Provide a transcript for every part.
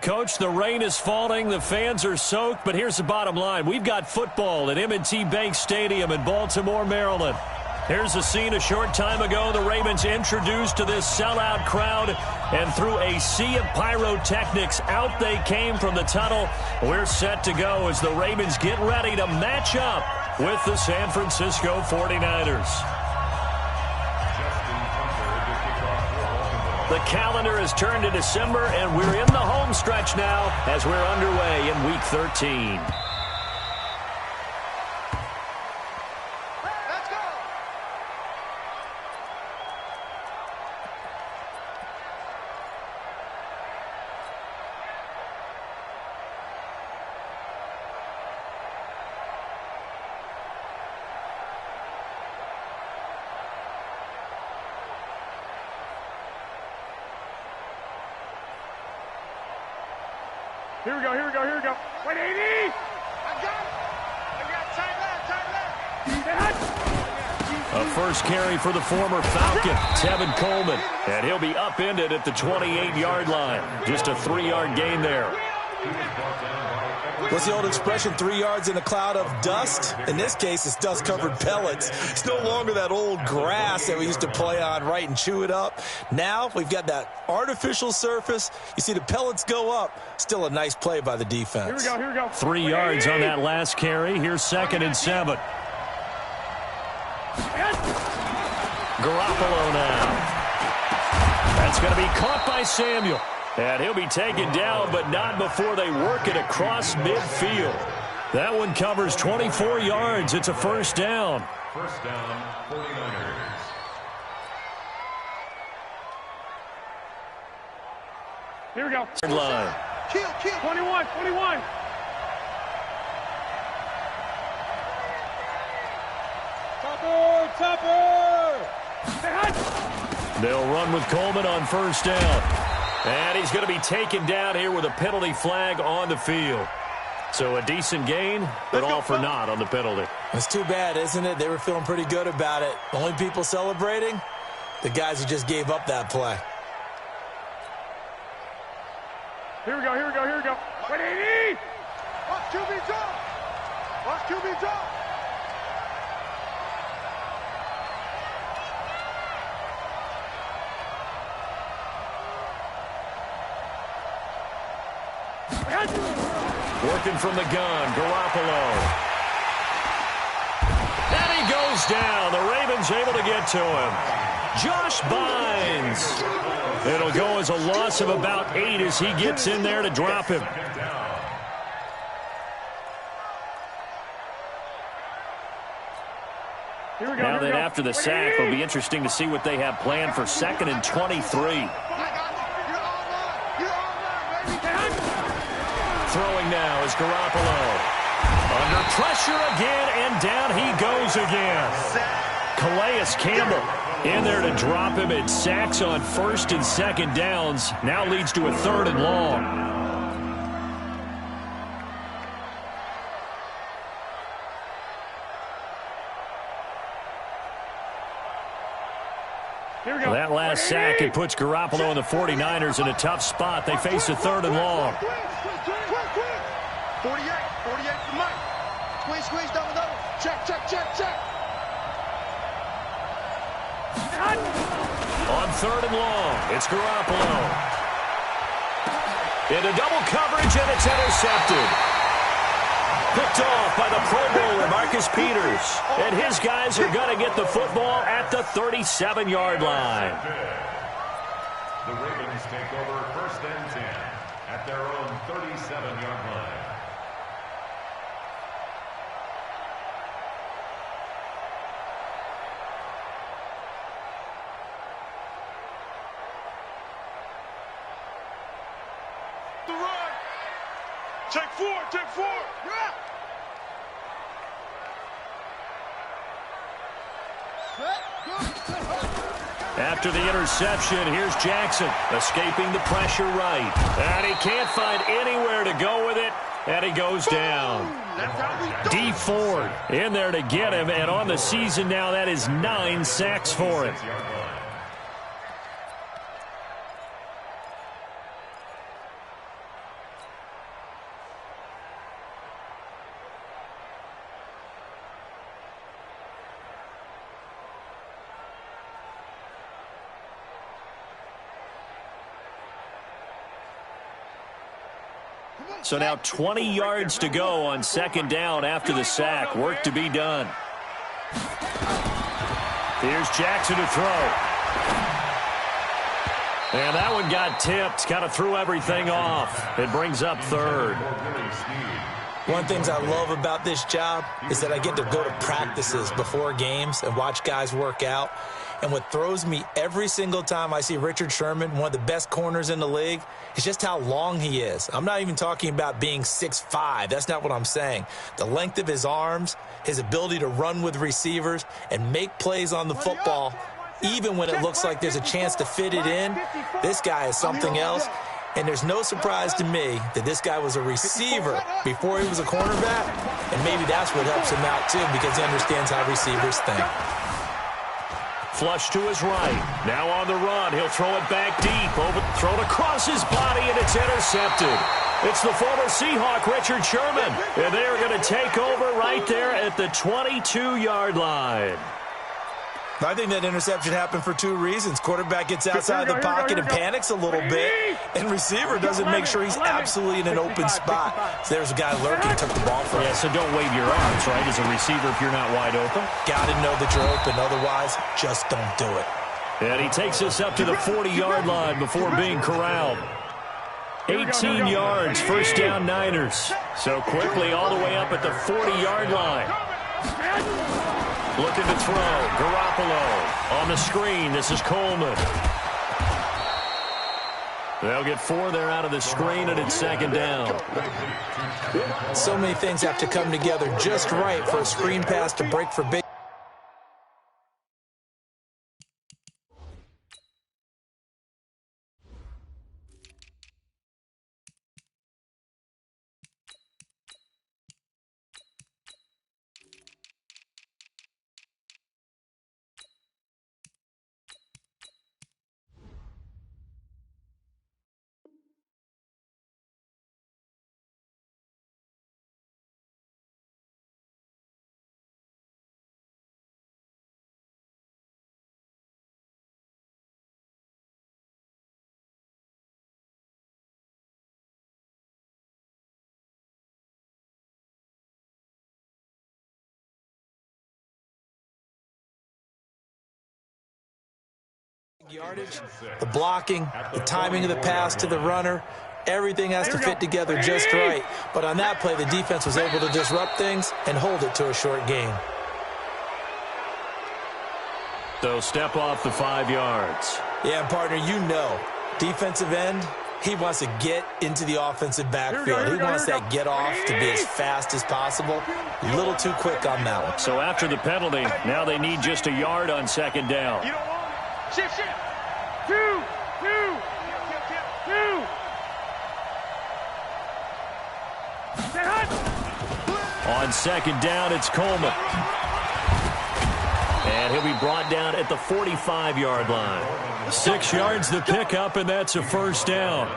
Coach, the rain is falling, the fans are soaked, but here's the bottom line. We've got football at M&T Bank Stadium in Baltimore, Maryland. Here's a scene a short time ago. The Ravens introduced to this sellout crowd, and through a sea of pyrotechnics, out they came from the tunnel. We're set to go as the Ravens get ready to match up with the San Francisco 49ers. The calendar has turned to December, and we're in the home stretch now as we're underway in Week 13. Let's go! Here we go, here we go, here we go. 180! I got it! I got tight left. A first carry for the former Falcon, Tevin Coleman. And he'll be upended at the 28-yard line. Just a 3-yard gain there. What's the old expression, 3 yards in a cloud of dust? In this case, it's dust-covered pellets. It's no longer that old grass that we used to play on, right, and chew it up. Now we've got that artificial surface. You see the pellets go up. Still a nice play by the defense. Here we go, here we go. 3 yards on that last carry. Here's 2nd and 7. Garoppolo now. That's going to be caught by Samuel. And he'll be taken down, but not before they work it across midfield. That one covers 24 yards. It's a first down. First down, 49ers. Here we go. Third line. Kill. 21. Topper! They'll run with Coleman on first down. And he's going to be taken down here with a penalty flag on the field. So a decent gain, but all for naught on the penalty. It's too bad, isn't it? They were feeling pretty good about it. Only people celebrating, the guys who just gave up that play. Here we go, here we go, here we go. 180! Watch QB draw. Watch QB draw. Working from the gun, Garoppolo. And he goes down. The Ravens able to get to him. Josh Bynes. It'll go as a loss of about 8 as he gets in there to drop him. Now then, after the sack, it'll be interesting to see what they have planned for 2nd and 23. Throwing now is Garoppolo. Under pressure again, and down he goes again. Calais Campbell in there to drop him. It sacks on 1st and 2nd downs. Now leads to a 3rd and long. That last sack, it puts Garoppolo and the 49ers in a tough spot. They face a 3rd and long. 48 for Mike. Squeeze, double. Check. On 3rd and long, it's Garoppolo. Into double coverage, and it's intercepted. Picked off by the Pro Bowler, Marcus Peters. And his guys are going to get the football at the 37-yard line. The Ravens take over 1st and 10 at their own 37-yard line. The run. Take four. Yeah. After the interception, here's Jackson, escaping the pressure right. And he can't find anywhere to go with it, and he goes down. D Ford in there to get him, and on the season now, that is 9 sacks for him. So now 20 yards to go on second down after the sack. Work to be done. Here's Jackson to throw. And that one got tipped. Kind of threw everything off. It brings up third. One of the things I love about this job is that I get to go to practices before games and watch guys work out. And what throws me every single time I see Richard Sherman, one of the best corners in the league, is just how long he is. I'm not even talking about being 6'5". That's not what I'm saying. The length of his arms, his ability to run with receivers and make plays on the football, even when it looks like there's a chance to fit it in, this guy is something else. And there's no surprise to me that this guy was a receiver before he was a cornerback. And maybe that's what helps him out, too, because he understands how receivers think. Flush to his right. Now on the run. He'll throw it back deep. Thrown across his body, and it's intercepted. It's the former Seahawk, Richard Sherman. And they are going to take over right there at the 22-yard line. I think that interception happened for two reasons. Quarterback gets outside the pocket and panics a little bit, and receiver doesn't make sure he's absolutely in an open spot. So there's a guy lurking, took the ball from him. Yeah, so don't wave your arms, right, as a receiver if you're not wide open. Got to know that you're open. Otherwise, just don't do it. And he takes us up to the 40-yard line before being corralled. 18 yards, first down Niners. So quickly all the way up at the 40-yard line. Looking to throw. Garoppolo on the screen. This is Coleman. They'll get 4 there out of the screen, and it's second down. So many things have to come together just right for a screen pass to break for big. Yardage, the blocking, the timing of the pass to the runner, everything has to fit together just right. But on that play, the defense was able to disrupt things and hold it to a short gain. So step off the 5 yards. Yeah, partner, you know, defensive end, he wants to get into the offensive backfield. He wants that get off to be as fast as possible. A little too quick on that one. So after the penalty, now they need just a yard on second down. Shift. 2. On second down, it's Coleman. And he'll be brought down at the 45-yard line. 6 yards the pickup, and that's a first down.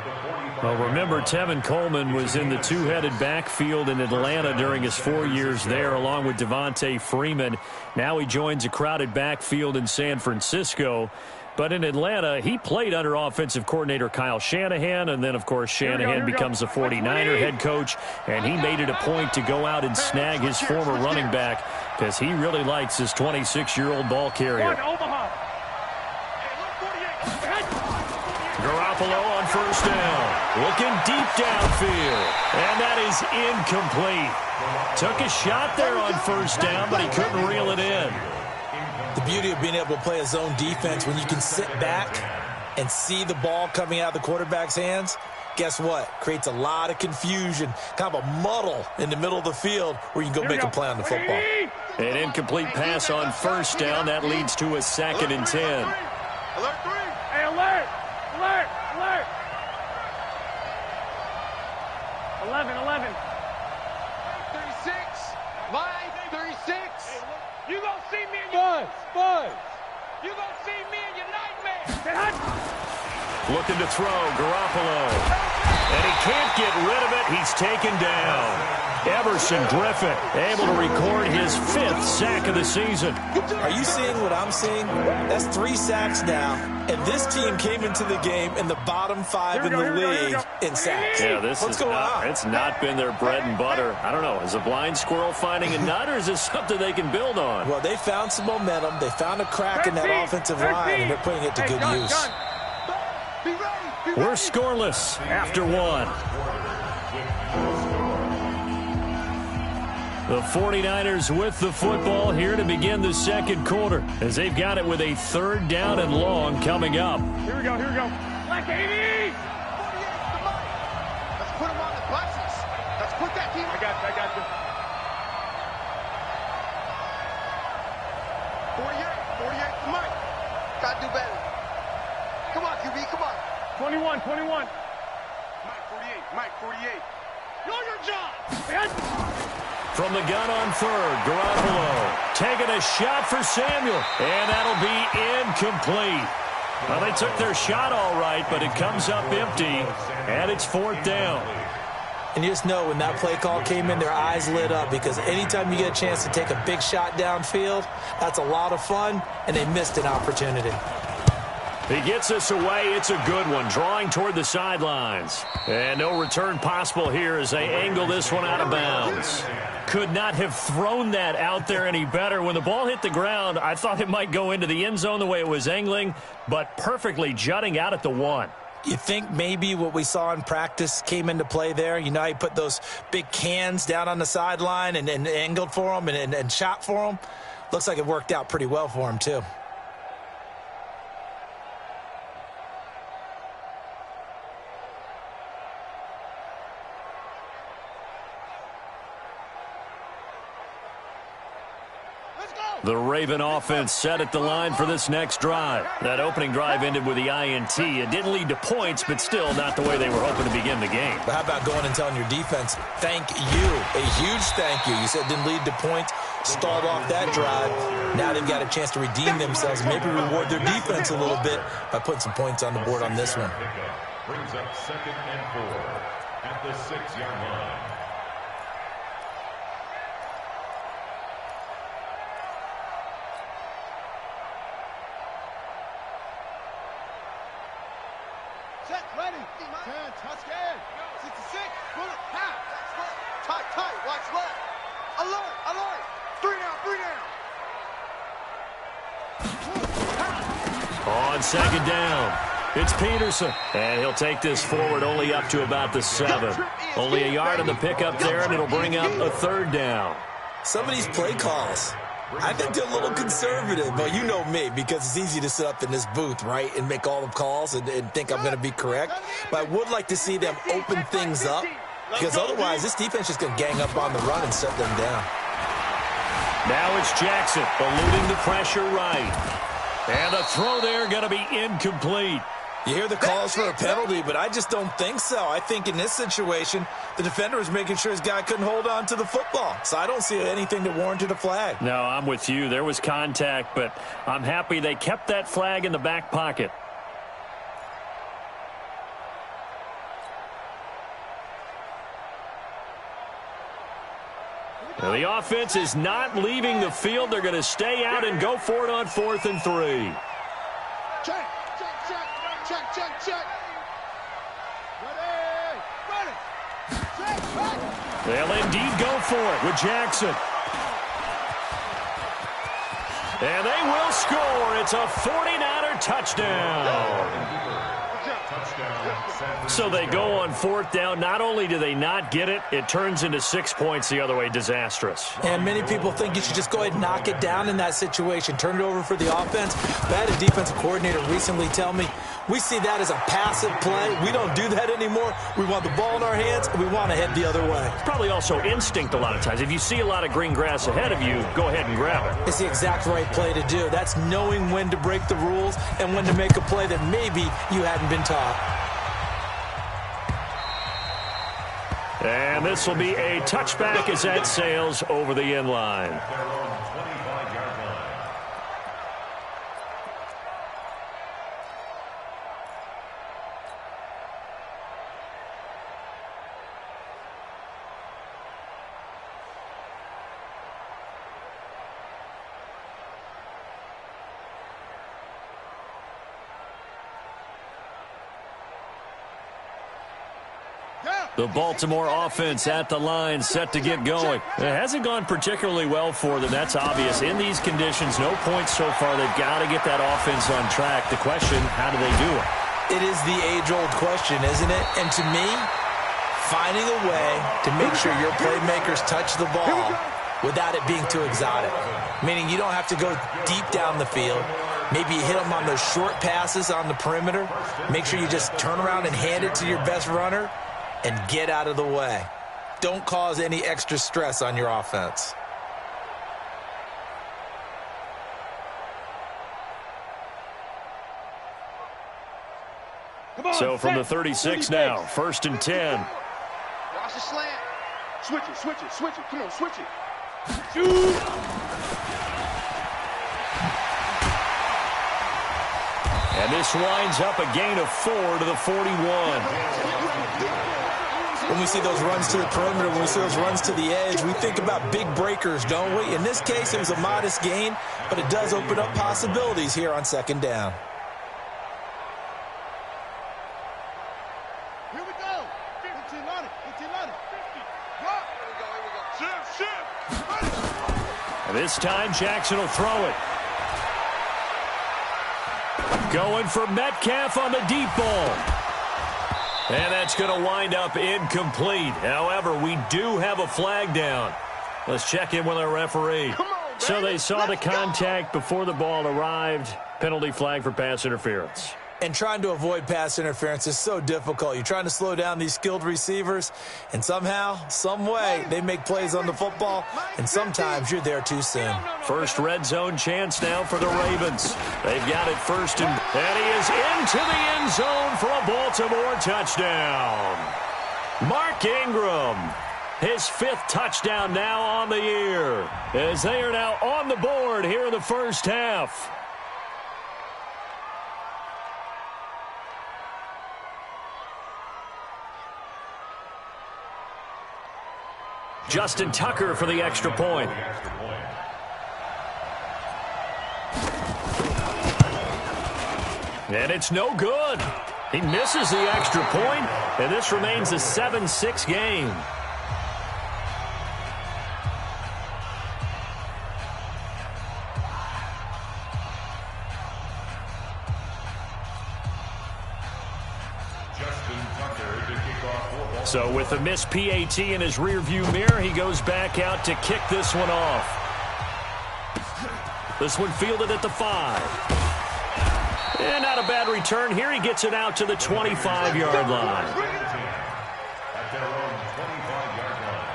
Well, remember, Tevin Coleman was in the two-headed backfield in Atlanta during his 4 years there, along with Devontae Freeman. Now he joins a crowded backfield in San Francisco. But in Atlanta, he played under offensive coordinator Kyle Shanahan, and then, of course, Shanahan becomes a 49er head coach, and he made it a point to go out and snag his former running back because he really likes his 26-year-old ball carrier. Garoppolo on first down, looking deep downfield, and that is incomplete. Took a shot there on first down, but he couldn't reel it in. The beauty of being able to play a zone defense when you can sit back and see the ball coming out of the quarterback's hands, guess what? Creates a lot of confusion, kind of a muddle in the middle of the field where you can go make a play on the football. An incomplete pass on first down. That leads to a 2nd and 10. Alert 3. Hey, alert. 11. 36. Line 36. You gonna see me in your Buzz. You gonna see me in your nightmare. Looking to throw, Garoppolo. And he can't get rid of it. He's taken down. Everson Griffin able to record his 5th sack of the season. Are you seeing what I'm seeing? That's 3 sacks now, and this team came into the game in the bottom 5 in the league in sacks. Yeah, What's going on? It's not been their bread and butter. I don't know. Is a blind squirrel finding a nut, or is this something they can build on? Well, they found some momentum. They found a crack in that offensive line, and they're putting it to good use. We're scoreless after 1. The 49ers with the football here to begin the second quarter as they've got it with a 3rd down and long coming up. Here we go, here we go. Like 80! Let's put him on the buses. Let's put that team. I got you. 48, Mike. Gotta do better. Come on, QB, come on. 21. Mike, 48. Know your job. From the gun on 3rd, Garoppolo taking a shot for Samuel, and that'll be incomplete. Well, they took their shot all right, but it comes up empty, and it's 4th down. And you just know when that play call came in, their eyes lit up, because anytime you get a chance to take a big shot downfield, that's a lot of fun, and they missed an opportunity. He gets us away. It's a good one, drawing toward the sidelines. And no return possible here as they angle this one out of bounds. Could not have thrown that out there any better. When the ball hit the ground, I thought it might go into the end zone the way it was angling, but perfectly jutting out at the 1. You think maybe what we saw in practice came into play there? You know, he put those big cans down on the sideline and angled for them and shot for them. Looks like it worked out pretty well for him, too. The Raven offense set at the line for this next drive. That opening drive ended with the INT. It didn't lead to points, but still not the way they were hoping to begin the game. But how about going and telling your defense, thank you, a huge thank you. You said it didn't lead to points, stalled off that drive. Now they've got a chance to redeem themselves, maybe reward their defense a little bit by putting some points on the board on this one. Brings up 2nd and 4 at the 6-yard line. Ready. 10, touchdown. 66. Pull it. Half. Tight. Watch left. Alert. 3 down. On 2nd down, it's Peterson. And he'll take this forward only up to about the 7. Only a yard on the pickup there, and it'll bring up a 3rd down. Some of these play calls, I think they're a little conservative. Well, you know me, because it's easy to sit up in this booth, right, and make all the calls and think I'm going to be correct. But I would like to see them open things up, because otherwise this defense is going to gang up on the run and shut them down. Now it's Jackson eluding the pressure right. And the throw there going to be incomplete. You hear the calls for a penalty, but I just don't think so. I think in this situation, the defender was making sure his guy couldn't hold on to the football. So I don't see anything that warranted a flag. No, I'm with you. There was contact, but I'm happy they kept that flag in the back pocket. Now, the offense is not leaving the field. They're going to stay out and go for it on 4th and 3. Check. Ready. Check. They'll indeed go for it with Jackson. And they will score. It's a 49er touchdown. So they go on 4th down. Not only do they not get it, it turns into 6 points the other way. Disastrous. And many people think you should just go ahead and knock it down in that situation. Turn it over for the offense. But I had a defensive coordinator recently tell me, we see that as a passive play. We don't do that anymore. We want the ball in our hands, and we want to head the other way. It's probably also instinct a lot of times. If you see a lot of green grass ahead of you, go ahead and grab it. It's the exact right play to do. That's knowing when to break the rules and when to make a play that maybe you hadn't been taught. And this will be a touchback as that sails over the end line. The Baltimore offense at the line, set to get going. It hasn't gone particularly well for them, that's obvious. In these conditions, no points so far. They've got to get that offense on track. The question, how do they do it? It is the age-old question, isn't it? And to me, finding a way to make sure your playmakers touch the ball without it being too exotic. Meaning you don't have to go deep down the field. Maybe you hit them on those short passes on the perimeter. Make sure you just turn around and hand it to your best runner and get out of the way. Don't cause any extra stress on your offense. So from the 36 now, 1st and 10. Watch the slant. Switch it, switch it, switch it. Come on, switch it. Shoot. And this winds up a gain of 4 to the 41. When we see those runs to the perimeter, when we see those runs to the edge, we think about big breakers, don't we? In this case, it was a modest gain, but it does open up possibilities here on 2nd down. Here we go. 15 on it. 15 on it. 50. Rock. Here we go. Shift. And this time, Jackson will throw it. Going for Metcalf on the deep ball. And that's going to wind up incomplete. However, we do have a flag down. Let's check in with our referee. So they saw the contact before the ball arrived. Penalty flag for pass interference. And trying to avoid pass interference is so difficult. You're trying to slow down these skilled receivers, and somehow, some way, they make plays on the football, and sometimes you're there too soon. First red zone chance now for the Ravens. They've got it first, and he is into the end zone for a Baltimore touchdown. Mark Ingram, his 5th touchdown now on the year, as they are now on the board here in the first half. Justin Tucker for the extra point. And it's no good. He misses the extra point, and this remains a 7-6 game. So with the missed PAT in his rearview mirror, he goes back out to kick this one off. This one fielded at the 5. And not a bad return here. He gets it out to the 25-yard line. At their own 25-yard line.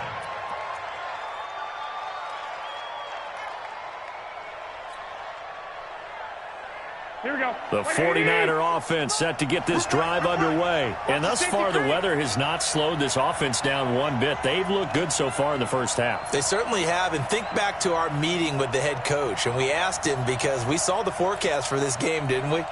Here we go. The 49er offense set to get this drive underway. And thus far, the weather has not slowed this offense down one bit. They've looked good so far in the first half. They certainly have. And think back to our meeting with the head coach. And we asked him, because we saw the forecast for this game, didn't we?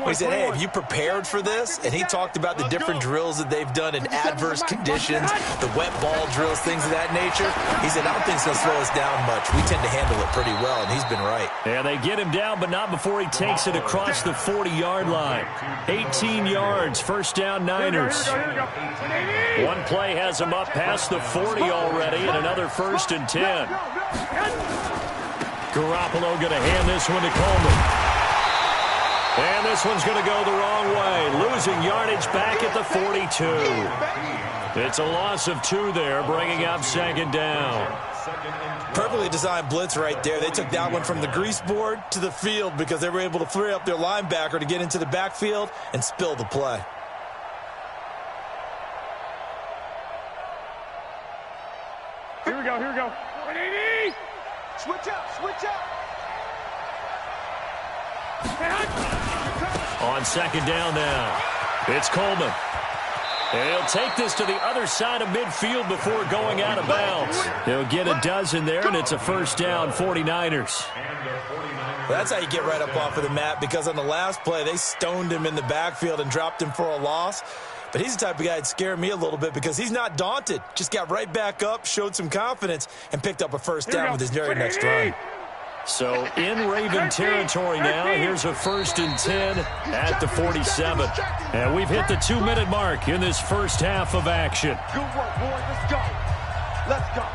We said, hey, have you prepared for this? And he talked about the different drills that they've done in adverse conditions, the wet ball drills, things of that nature. He said, I don't think it's going to slow us down much. We tend to handle it pretty well, and he's been right. Yeah, they get him down, but not before he takes it across the 40-yard line. 18 yards, first down Niners. Here we go. One play has him up past the 40 already, and another 1st and 10. Garoppolo going to hand this one to Coleman. And this one's going to go the wrong way, losing yardage back at the 42. It's a loss of 2 there, bringing up 2nd down. Perfectly designed blitz right there. They took that one from the grease board to the field because they were able to free up their linebacker to get into the backfield and spill the play. Here we go. Here we go. 180. Switch up, switch up. On 2nd down now, it's Coleman. And he'll take this to the other side of midfield before going out of bounds. He'll get a dozen there, and it's a 1st down, 49ers. Well, that's how you get right up off of the mat, because on the last play, they stoned him in the backfield and dropped him for a loss. But he's the type of guy that'd scare me a little bit because he's not daunted. Just got right back up, showed some confidence, and picked up a 1st down with his very next run. So in Raven territory now. Here's a 1st and 10 at the 47. And we've hit the 2-minute mark in this first half of action. Good work, boys. Let's go. Let's go.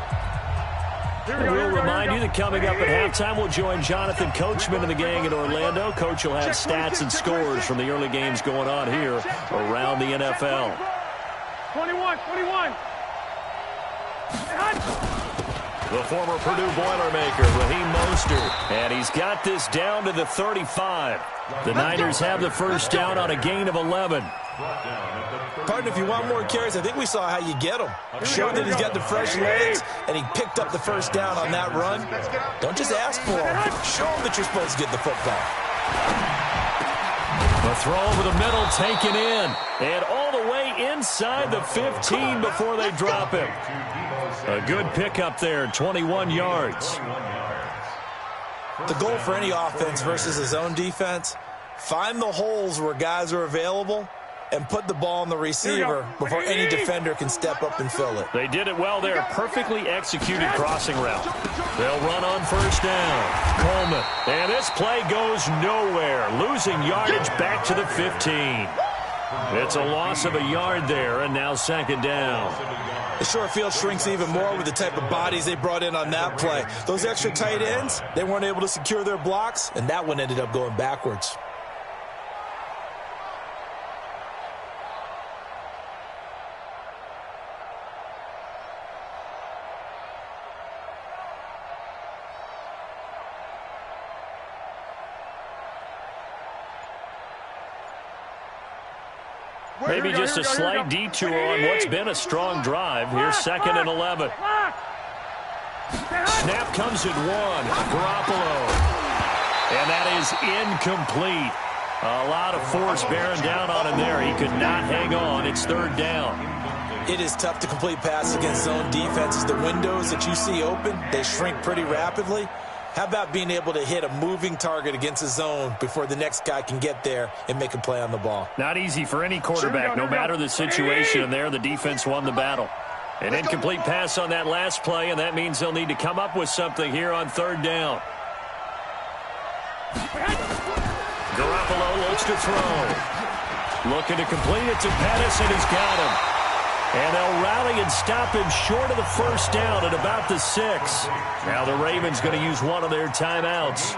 We'll remind you that coming up at halftime, we'll join Jonathan Coachman and the gang in Orlando. Coach will have stats and scores from the early games going on here around the NFL. 21. The former Purdue Boilermaker, Raheem Mostert, and he's got this down to the 35. The Niners have the first down on a gain of 11. Partner, if you want more carries, I think we saw how you get them. Showed that he's got the fresh legs, and he picked up the first down on that run. Don't just ask for them. Show them that you're supposed to get the football. A throw over the middle taken in, and all the way inside the 15 before they drop him. A good pickup there, 21 yards. The goal for any offense versus his own defense, find the holes where guys are available and put the ball on the receiver before any defender can step up and fill it. They did it well there. Perfectly executed crossing route. They'll run on first down. Coleman. And this play goes nowhere. Losing yardage back to the 15. It's a loss of a yard there, and now 2nd down. The short field shrinks even more with the type of bodies they brought in on that play. Those extra tight ends, they weren't able to secure their blocks, and that one ended up going backwards. Maybe just a slight detour on what's been a strong drive. Here's 2nd and 11. Snap comes at 1. Garoppolo. And that is incomplete. A lot of force bearing down on him there. He could not hang on. It's 3rd down. It is tough to complete passes against zone defenses. The windows that you see open, they shrink pretty rapidly. How about being able to hit a moving target against a zone before the next guy can get there and make a play on the ball? Not easy for any quarterback, no matter the situation. And there, the defense won the battle. An incomplete pass on that last play, and that means they'll need to come up with something here on 3rd down. Garoppolo looks to throw. Looking to complete it to Pettis, and he's got him. And they'll rally and stop him short of the first down at about the 6. Now the Ravens going to use one of their timeouts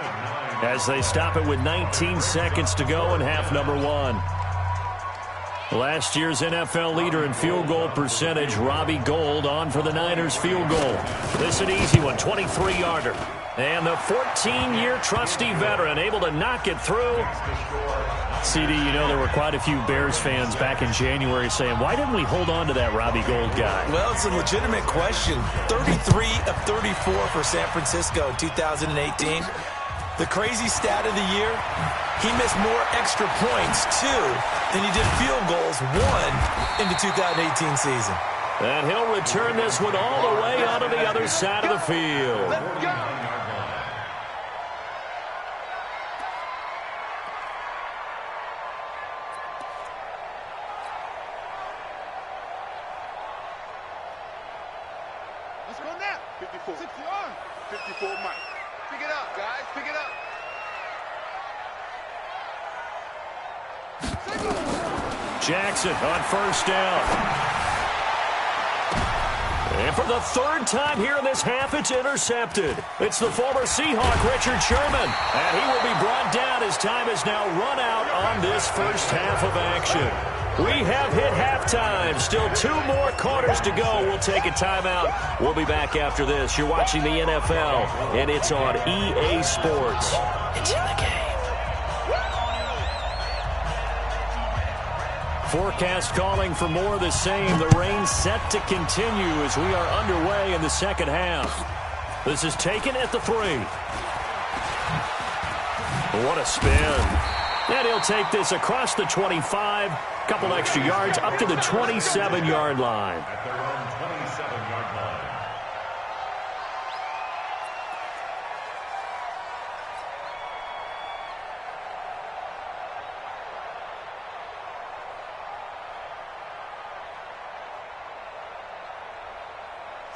as they stop it with 19 seconds to go in half number 1. Last year's NFL leader in field goal percentage, Robbie Gould, on for the Niners field goal. This an easy one, 23-yarder. And the 14-year trusty veteran able to knock it through. CD, you know there were quite a few Bears fans back in January saying, why didn't we hold on to that Robbie Gould guy? Well, it's a legitimate question. 33 of 34 for San Francisco in 2018. The crazy stat of the year, he missed more extra points, 2, than he did field goals, 1, in the 2018 season. And he'll return this one all the way onto the other side of the field. Let's go. Let's go now. 54. 60 on. 54, Mike. Pick it up, guys. Pick it up. Jackson on first down. And for the 3rd time here in this half, it's intercepted. It's the former Seahawk, Richard Sherman. And he will be brought down as time is now run out on this first half of action. We have hit halftime. Still 2 more quarters to go. We'll take a timeout. We'll be back after this. You're watching the NFL, and it's on EA Sports. It's in the game. Forecast calling for more of the same. The rain set to continue as we are underway in the second half. This is taken at the 3. What a spin. And he'll take this across the 25. Couple extra yards up to the 27-yard line. At their own 27-yard line.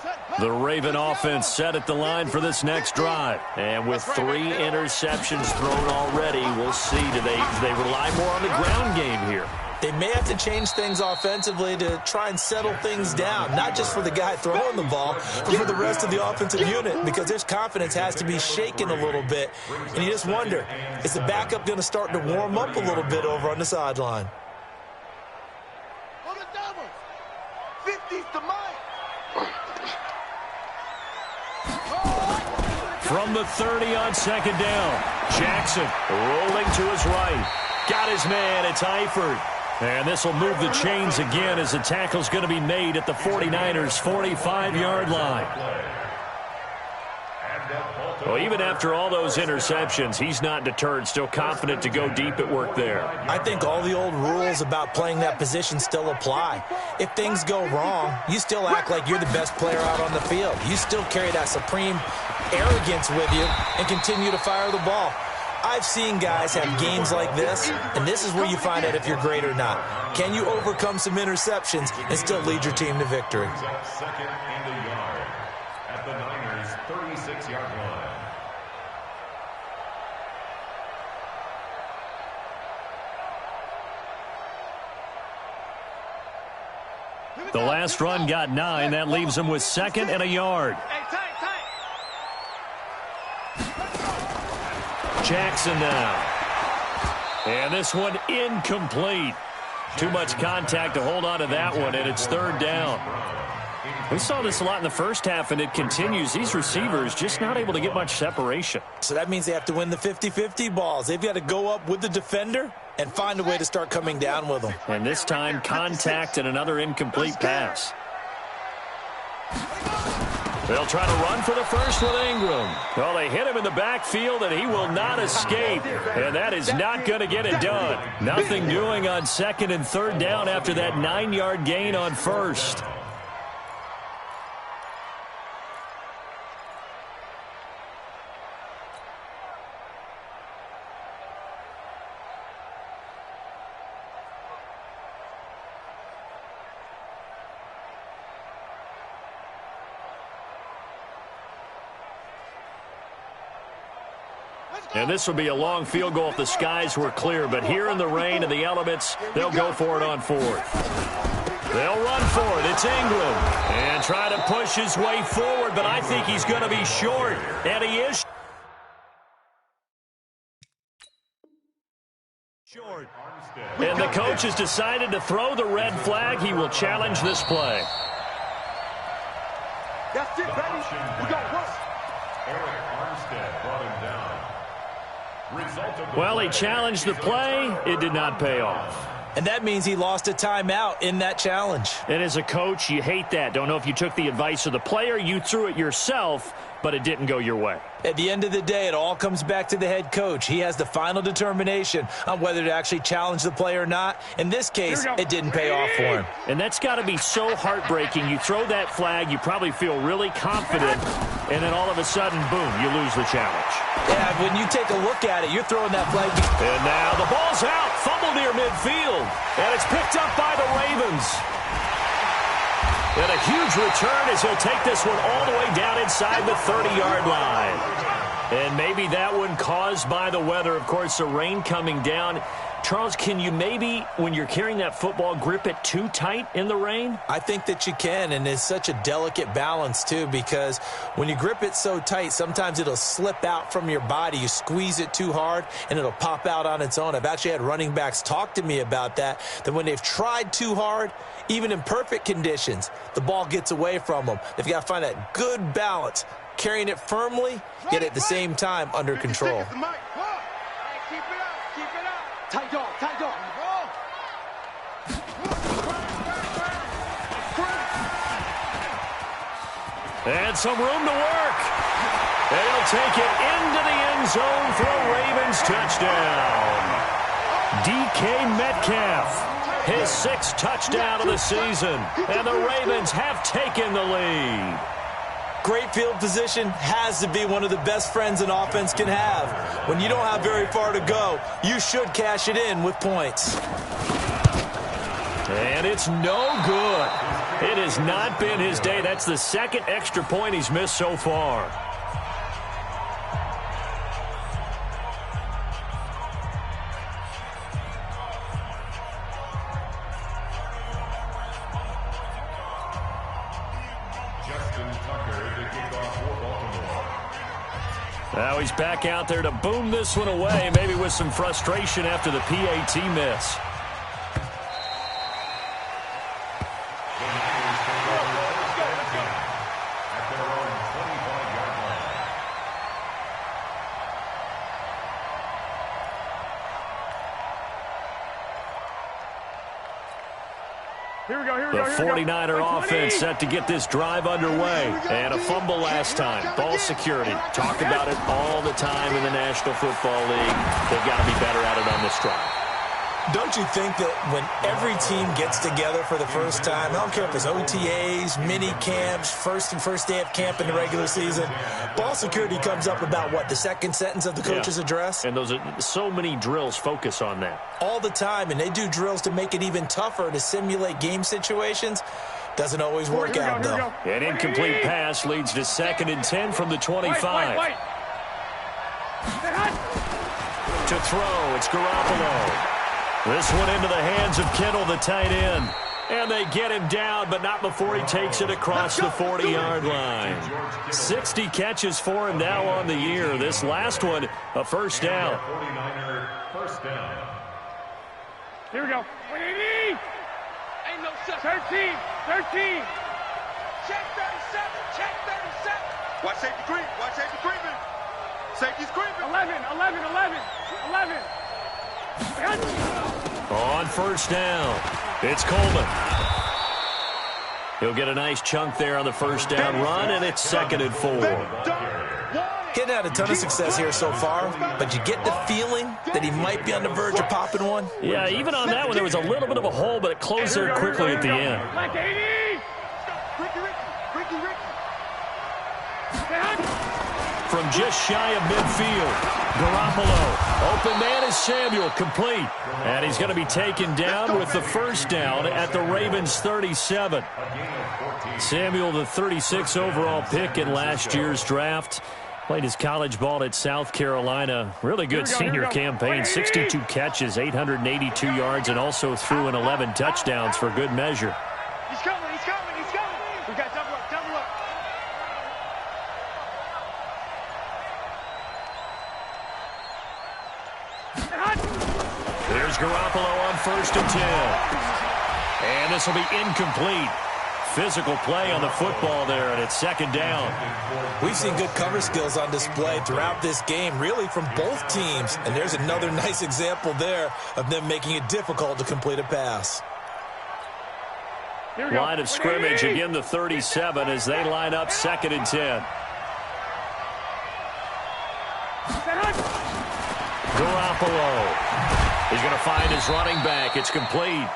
Set. The Raven offense set at the line for this next drive. And with 3 interceptions thrown already, we'll see. Do they rely more on the ground game here? They may have to change things offensively to try and settle things down, not just for the guy throwing the ball, but for the rest of the offensive unit, because their confidence has to be shaken a little bit. And you just wonder, is the backup going to start to warm up a little bit over on the sideline? On the double. 50's to Mike. From the 30 on second down, Jackson rolling to his right. Got his man, it's Eifert. And this will move the chains again as the tackle's going to be made at the 49ers' 45-yard line. Well, even after all those interceptions, he's not deterred, still confident to go deep at work there. I think all the old rules about playing that position still apply. If things go wrong, you still act like you're the best player out on the field. You still carry that supreme arrogance with you and continue to fire the ball. I've seen guys have games like this, and this is where you find out if you're great or not. Can you overcome some interceptions and still lead your team to victory? Second and a yard at the Niners' 36-yard line. The last run got 9. That leaves them with 2nd and a yard. Jackson now. And this one incomplete. Too much contact to hold on to that one, and it's 3rd down. We saw this a lot in the first half, and it continues. These receivers just not able to get much separation. So that means they have to win the 50-50 balls. They've got to go up with the defender and find a way to start coming down with them. And this time, contact and another incomplete pass. They'll try to run for the first with Ingram. Well, they hit him in the backfield, and he will not escape. And that is not going to get it done. Nothing doing on 2nd and 3rd down after that 9-yard gain on 1st. And this will be a long field goal if the skies were clear. But here in the rain and the elements, they'll go for it on 4th. They'll run for it. It's Ingram. And try to push his way forward, but I think he's going to be short. And he is short. And the coach has decided to throw the red flag. He will challenge this play. That's it, baby. We got work. Eric Armstead brought him down. Well, he challenged the play. It did not pay off. And that means he lost a timeout in that challenge. And as a coach, you hate that. Don't know if you took the advice of the player. You threw it yourself, but it didn't go your way. At the end of the day, it all comes back to the head coach. He has the final determination on whether to actually challenge the play or not. In this case, it didn't pay off for him. And that's got to be so heartbreaking. You throw that flag, you probably feel really confident, and then all of a sudden, boom, you lose the challenge. Yeah, when you take a look at it, you're throwing that flag. And now the ball's out, fumble near midfield, and it's picked up by the Ravens. And a huge return as he'll take this one all the way down inside the 30-yard line. And maybe that one caused by the weather. Of course, the rain coming down. Charles, can you maybe, when you're carrying that football, grip it too tight in the rain? I think that you can, and it's such a delicate balance, too, because when you grip it so tight, sometimes it'll slip out from your body. You squeeze it too hard, and it'll pop out on its own. I've actually had running backs talk to me about that when they've tried too hard, even in perfect conditions, the ball gets away from them. They've got to find that good balance, carrying it firmly, yet at the same time under control. Keep it up, keep it up. Tight dog, tight dog. And some room to work. They'll take it into the end zone for a Ravens touchdown. DK Metcalf, his 6th touchdown of the season. And the Ravens have taken the lead. Great field position has to be one of the best friends an offense can have. When you don't have very far to go, you should cash it in with points. And it's no good. It has not been his day. That's the second extra point he's missed so far. Now he's back out there to boom this one away, maybe with some frustration after the PAT miss. The 49er offense set to get this drive underway. And a fumble last time. Ball security. Talk about it all the time in the National Football League. They've got to be better at it on this drive. Don't you think that when every team gets together for the first time, I don't care if it's OTAs, mini camps, first day of camp in the regular season, ball security comes up about, what, the second sentence of the coach's address? And those are so many drills focus on that. All the time, and they do drills to make it even tougher to simulate game situations. Doesn't always work out, though. An incomplete pass leads to 2nd and 10 from the 25. To throw, it's Garoppolo. This one into the hands of Kittle, the tight end. And they get him down, but not before he takes it across the 40-yard line. 60 catches for him now on the year. This last one, a first down. Here we go. 180. Ain't no such. 13. Check 37. Check 37. Watch safety creep. Watch safety creeping. Safety's creeping. 11. On first down, it's Coleman. He'll get a nice chunk there on the first down run, and it's 2nd and 4. Getting had a ton of success here so far, but you get the feeling that he might be on the verge of popping one? Yeah, even on that one, there was a little bit of a hole, but it closed there quickly at the end. Like 80. From just shy of midfield, Garoppolo. Open man is Samuel, complete. And he's going to be taken down with the first down at the Ravens' 37. Samuel, the 36 overall pick in last year's draft. Played his college ball at South Carolina. Really good senior campaign. 62 catches, 882 yards, and also threw in 11 touchdowns for good measure. He's coming. We got double up. There's Garoppolo on 1st and 10. And this will be incomplete. Physical play on the football there, and it's 2nd down. We've seen good cover skills on display throughout this game, really from both teams. And there's another nice example there of them making it difficult to complete a pass. Line of scrimmage, again the 37 as they line up 2nd and 10. Garoppolo. He's going to find his running back. It's complete.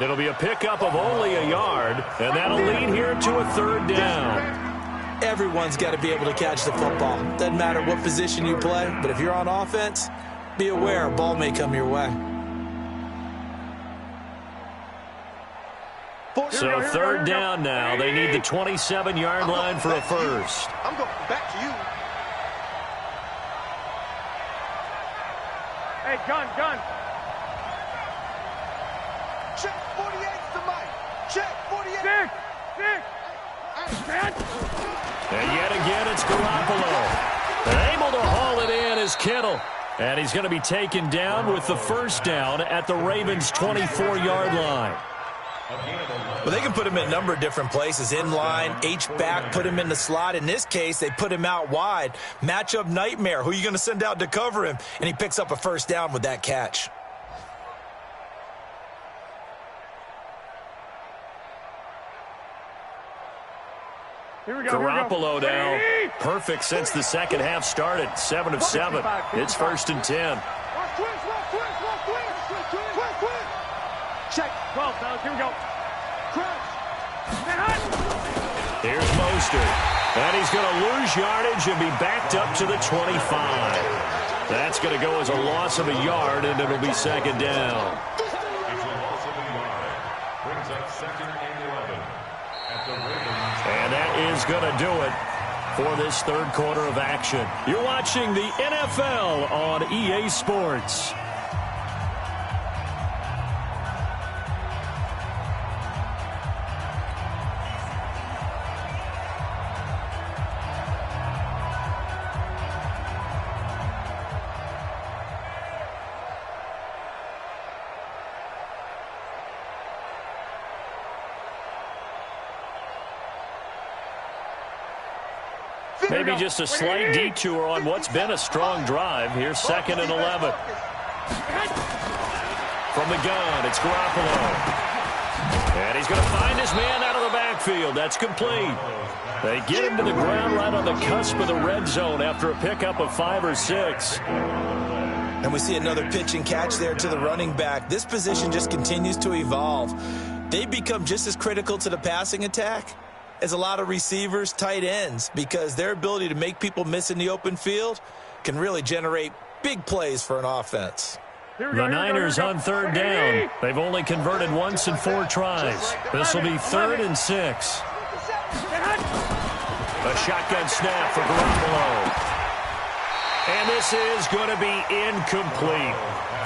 It'll be a pickup of only a yard, and that'll lead here to a 3rd down. Everyone's got to be able to catch the football. Doesn't matter what position you play, but if you're on offense, be aware a ball may come your way. So 3rd down now. They need the 27-yard line for a first. I'm going back to you. Hey, gun. Check 48's to Mike. Check 48. Nick. And yet again, it's Garoppolo. Able to haul it in is Kittle. And he's going to be taken down with the first down at the Ravens' 24-yard line. Well, they can put him in a number of different places. In line, H-back, put him in the slot. In this case, they put him out wide. Matchup nightmare. Who are you going to send out to cover him? And he picks up a first down with that catch. Garoppolo now. Perfect since the second half started. 7 of 7. It's 1st and 10. Check. 12, fellas. Here we go. Here's Mostert. And he's going to lose yardage and be backed up to the 25. That's going to go as a loss of a yard, and it'll be 2nd down. It's a loss of a yard. Brings up 2nd and 11. And that is going to do it for this third quarter of action. You're watching the NFL on EA Sports. Maybe just a slight detour on what's been a strong drive. Here's 2nd and 11. From the gun, it's Garoppolo. And he's going to find his man out of the backfield. That's complete. They get him to the ground right on the cusp of the red zone after a pickup of 5 or 6. And we see another pitch and catch there to the running back. This position just continues to evolve. They become just as critical to the passing attack as a lot of receivers, tight ends, because their ability to make people miss in the open field can really generate big plays for an offense. The Niners on 3rd down. They've only converted once in 4 tries. This will be 3rd and 6. A shotgun snap for Garoppolo. And this is going to be incomplete.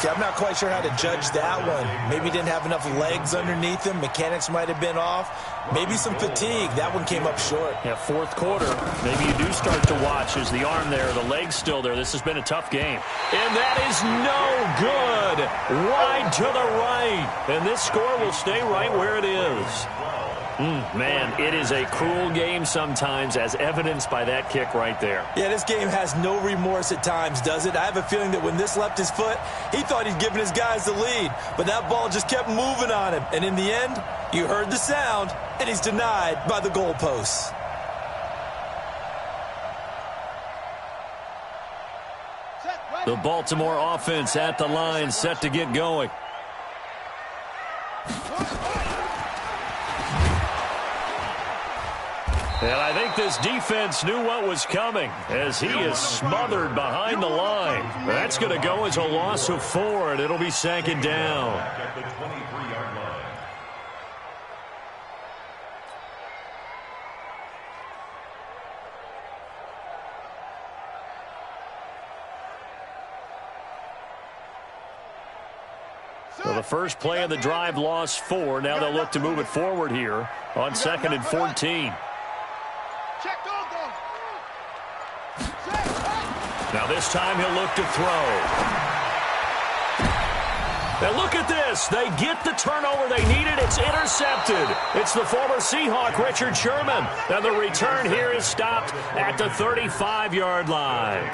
See, I'm not quite sure how to judge that one. Maybe he didn't have enough legs underneath him. Mechanics might have been off. Maybe some fatigue. That one came up short. Yeah, 4th quarter. Maybe you do start to watch as the arm there, the leg's still there. This has been a tough game. And that is no good. Wide to the right. And this score will stay right where it is. Man, it is a cruel game sometimes, as evidenced by that kick right there. Yeah, this game has no remorse at times, does it? I have a feeling that when this left his foot, he thought he'd given his guys the lead. But that ball just kept moving on him. And in the end, you heard the sound, and he's denied by the goalposts. The Baltimore offense at the line, set to get going. And I think this defense knew what was coming as he is smothered behind the line. That's going to go as a loss of 4, and it'll be 2nd down. At the 23-yard line. Well, the first play of the drive lost 4. Now they'll look to move it forward here on 2nd and 14. Now this time he'll look to throw. And look at this. They get the turnover they needed. It's intercepted. It's the former Seahawk, Richard Sherman. And the return here is stopped at the 35-yard line.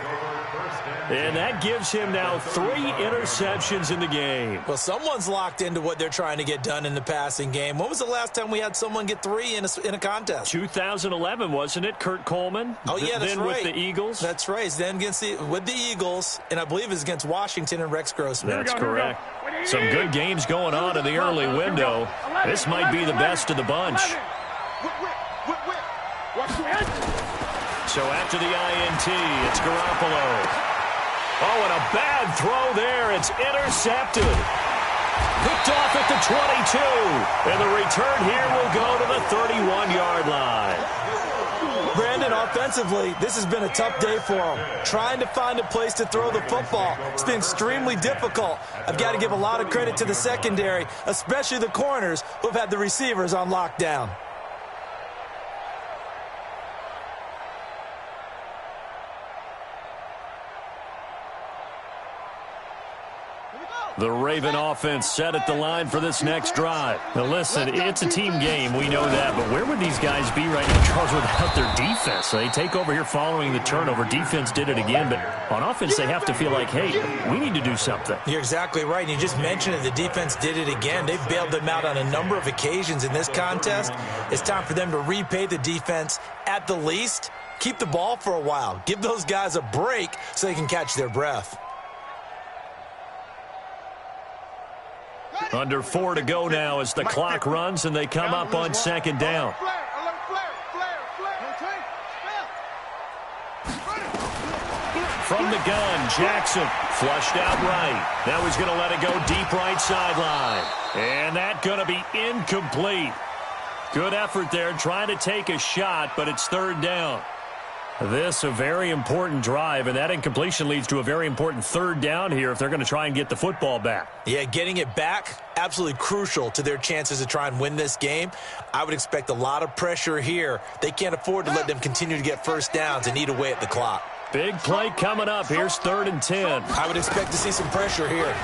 And that gives him now 3 interceptions in the game. Well, someone's locked into what they're trying to get done in the passing game. When was the last time we had someone get 3 in a contest? 2011, wasn't it? Kurt Coleman. Oh, yeah, that's then right. with the Eagles. That's right. Then with the Eagles, and I believe it's against Washington and Rex Grossman. That's correct. Some good games going on in the early window. This might be the best of the bunch. So after the INT, it's Garoppolo. Oh, and a bad throw there. It's intercepted. Picked off at the 22. And the return here will go to the 31-yard line. Brandon, offensively, this has been a tough day for him. Trying to find a place to throw the football. It's been extremely difficult. I've got to give a lot of credit to the secondary, especially the corners who have had the receivers on lockdown. The Raven offense set at the line for this next drive. Now listen, it's a team game, we know that, but where would these guys be right now, Charles, without their defense? They take over here following the turnover. Defense did it again, but on offense they have to feel like, hey, we need to do something. You're exactly right. You just mentioned it. The defense did it again. They've bailed them out on a number of occasions in this contest. It's time for them to repay the defense at the least. Keep the ball for a while. Give those guys a break so they can catch their breath. Under 4 to go now as the clock runs and they come up on 2nd down. From the gun, Jackson flushed out right. Now he's going to let it go deep right sideline. And that's going to be incomplete. Good effort there, trying to take a shot, but it's third down. This a very important drive, and that incompletion leads to a very important third down here if they're going to try and get the football back. Yeah, getting it back, absolutely crucial to their chances to try and win this game. I would expect a lot of pressure here. They can't afford to let them continue to get first downs and eat away at the clock. Big play coming up. Here's 3rd and 10. I would expect to see some pressure here.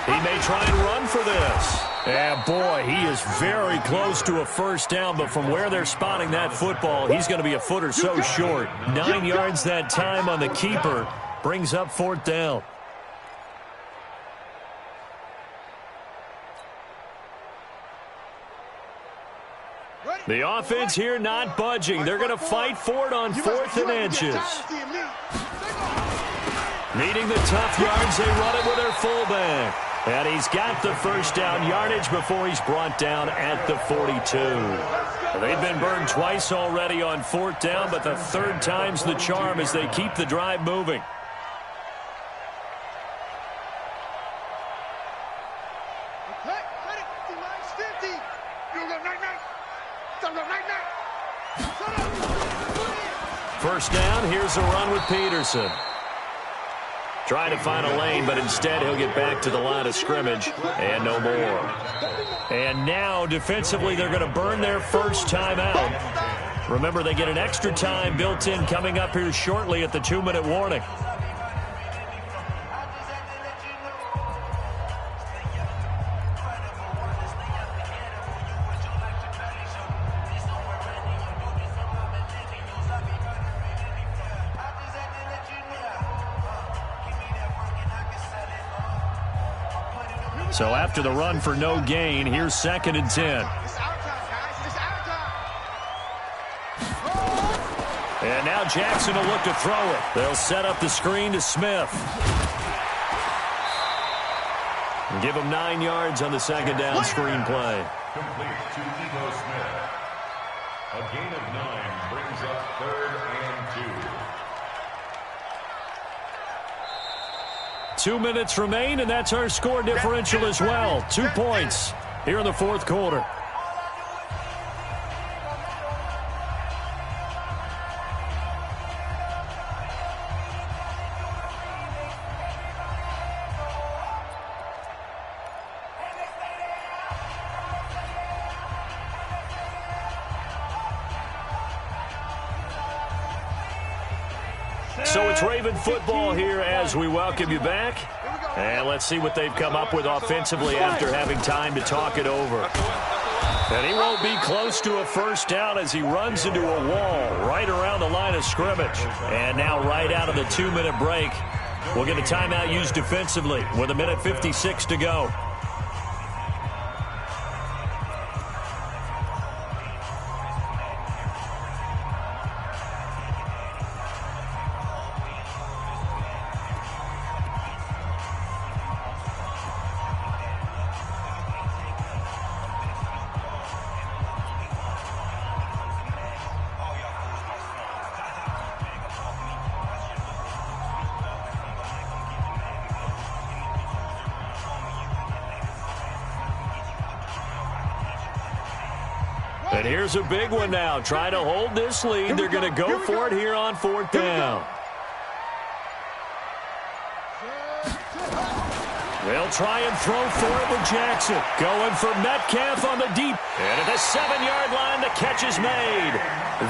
He may try and run for this. And, boy, he is very close to a first down, but from where they're spotting that football, he's going to be a foot or so short. 9 yards that time on the keeper. Brings up 4th down. The offense here not budging. They're going to fight for it on 4th and inches. Needing the tough yards, they run it with their fullback. And he's got the first down yardage before he's brought down at the 42. They've been burned twice already on 4th down, but the 3rd time's the charm as they keep the drive moving. First down, here's a run with Peterson. Trying to find a lane, but instead he'll get back to the line of scrimmage and no more. And now, defensively, they're going to burn their first time out. Remember, they get an extra time built in coming up here shortly at the 2-minute warning. So after the run for no gain, here's 2nd and 10. And now Jackson will look to throw it. They'll set up the screen to Smith. And give him 9 yards on the 2nd down screen play. Complete to Ego Smith. A gain of 9 brings up 3rd and 2. 2 minutes remain, and that's our score differential as well. 2 points here in the 4th quarter. So it's Raven football here as we welcome you back. And let's see what they've come up with offensively after having time to talk it over. And he won't be close to a first down as he runs into a wall right around the line of scrimmage. And now right out of the 2-minute break, we'll get a timeout used defensively with 1:56 to go. And here's a big one now. Trying to hold this lead. They're going to go for it here on 4th down. They'll try and throw for it with Jackson. Going for Metcalf on the deep. And at the 7-yard line, the catch is made.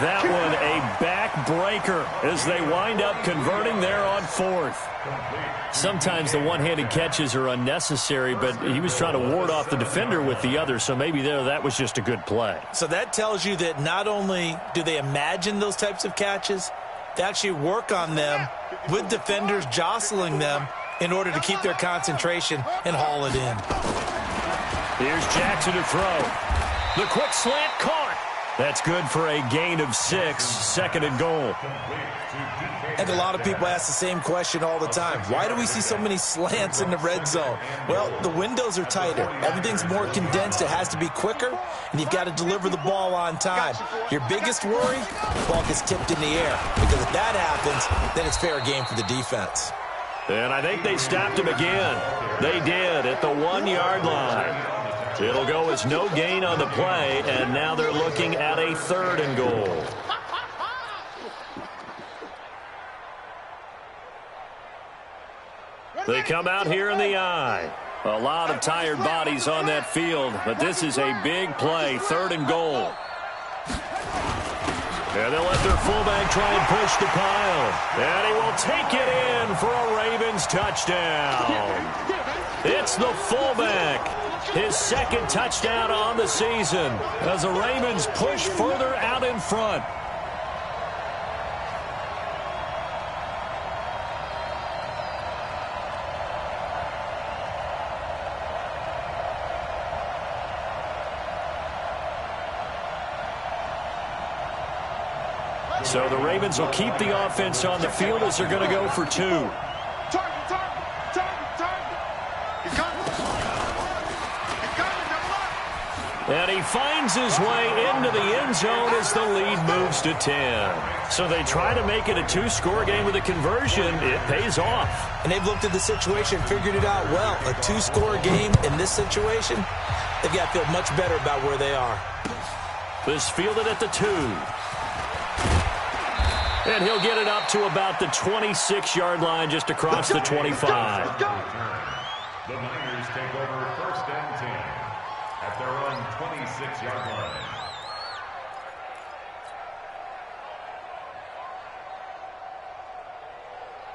That one a backbreaker as they wind up converting there on 4th. Sometimes the one-handed catches are unnecessary, but he was trying to ward off the defender with the other, so maybe that was just a good play. So that tells you that not only do they imagine those types of catches, they actually work on them with defenders jostling them in order to keep their concentration and haul it in. Here's Jackson to throw. The quick slant caught. That's good for a gain of 6, 2nd and goal. And a lot of people ask the same question all the time. Why do we see so many slants in the red zone? Well, the windows are tighter. Everything's more condensed. It has to be quicker, and you've got to deliver the ball on time. Your biggest worry, the ball gets tipped in the air. Because if that happens, then it's fair game for the defense. And I think they stopped him again. They did at the 1-yard line. It'll go as no gain on the play, and now they're looking at a 3rd and goal. They come out here in the eye. A lot of tired bodies on that field, but this is a big play, 3rd and goal. And they'll let their fullback try and push the pile. And he will take it in for a Ravens touchdown. It's the fullback. His 2nd touchdown on the season as the Ravens push further out in front. So the Ravens will keep the offense on the field as they're going to go for 2. And he finds his way into the end zone as the lead moves to 10. So they try to make it a 2-score game with a conversion. It pays off. And they've looked at the situation, figured it out well. A 2-score game in this situation, they've got to feel much better about where they are. This fielded at the 2. And he'll get it up to about the 26-yard line just across the 25. The Niners take over 1st and 10 at their own 26-yard line.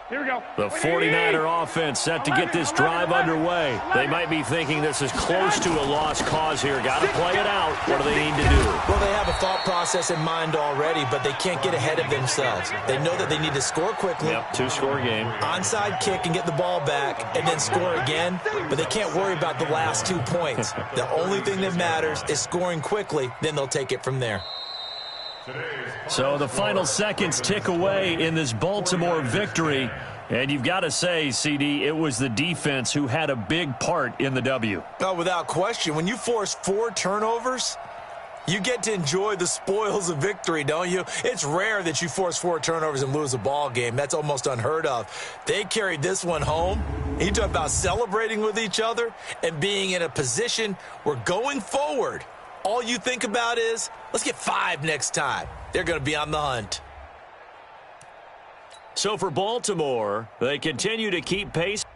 Here we go. The 49er offense set to get this drive underway. They might be thinking this is close to a lost cause here. Got to play it out. What do they need to do? Well, they have a thought process in mind already, but they can't get ahead of themselves. They know that they need to score quickly. Yep, 2-score game. Onside kick and get the ball back and then score again, but they can't worry about the last 2 points. The only thing that matters is scoring quickly, then they'll take it from there. So the final seconds tick away in this Baltimore victory. And you've got to say, CD, it was the defense who had a big part in the W. Oh, without question. When you force 4 turnovers, you get to enjoy the spoils of victory, don't you? It's rare that you force 4 turnovers and lose a ball game. That's almost unheard of. They carried this one home. You talk about celebrating with each other and being in a position where going forward, all you think about is, let's get 5 next time. They're going to be on the hunt. So for Baltimore, they continue to keep pace.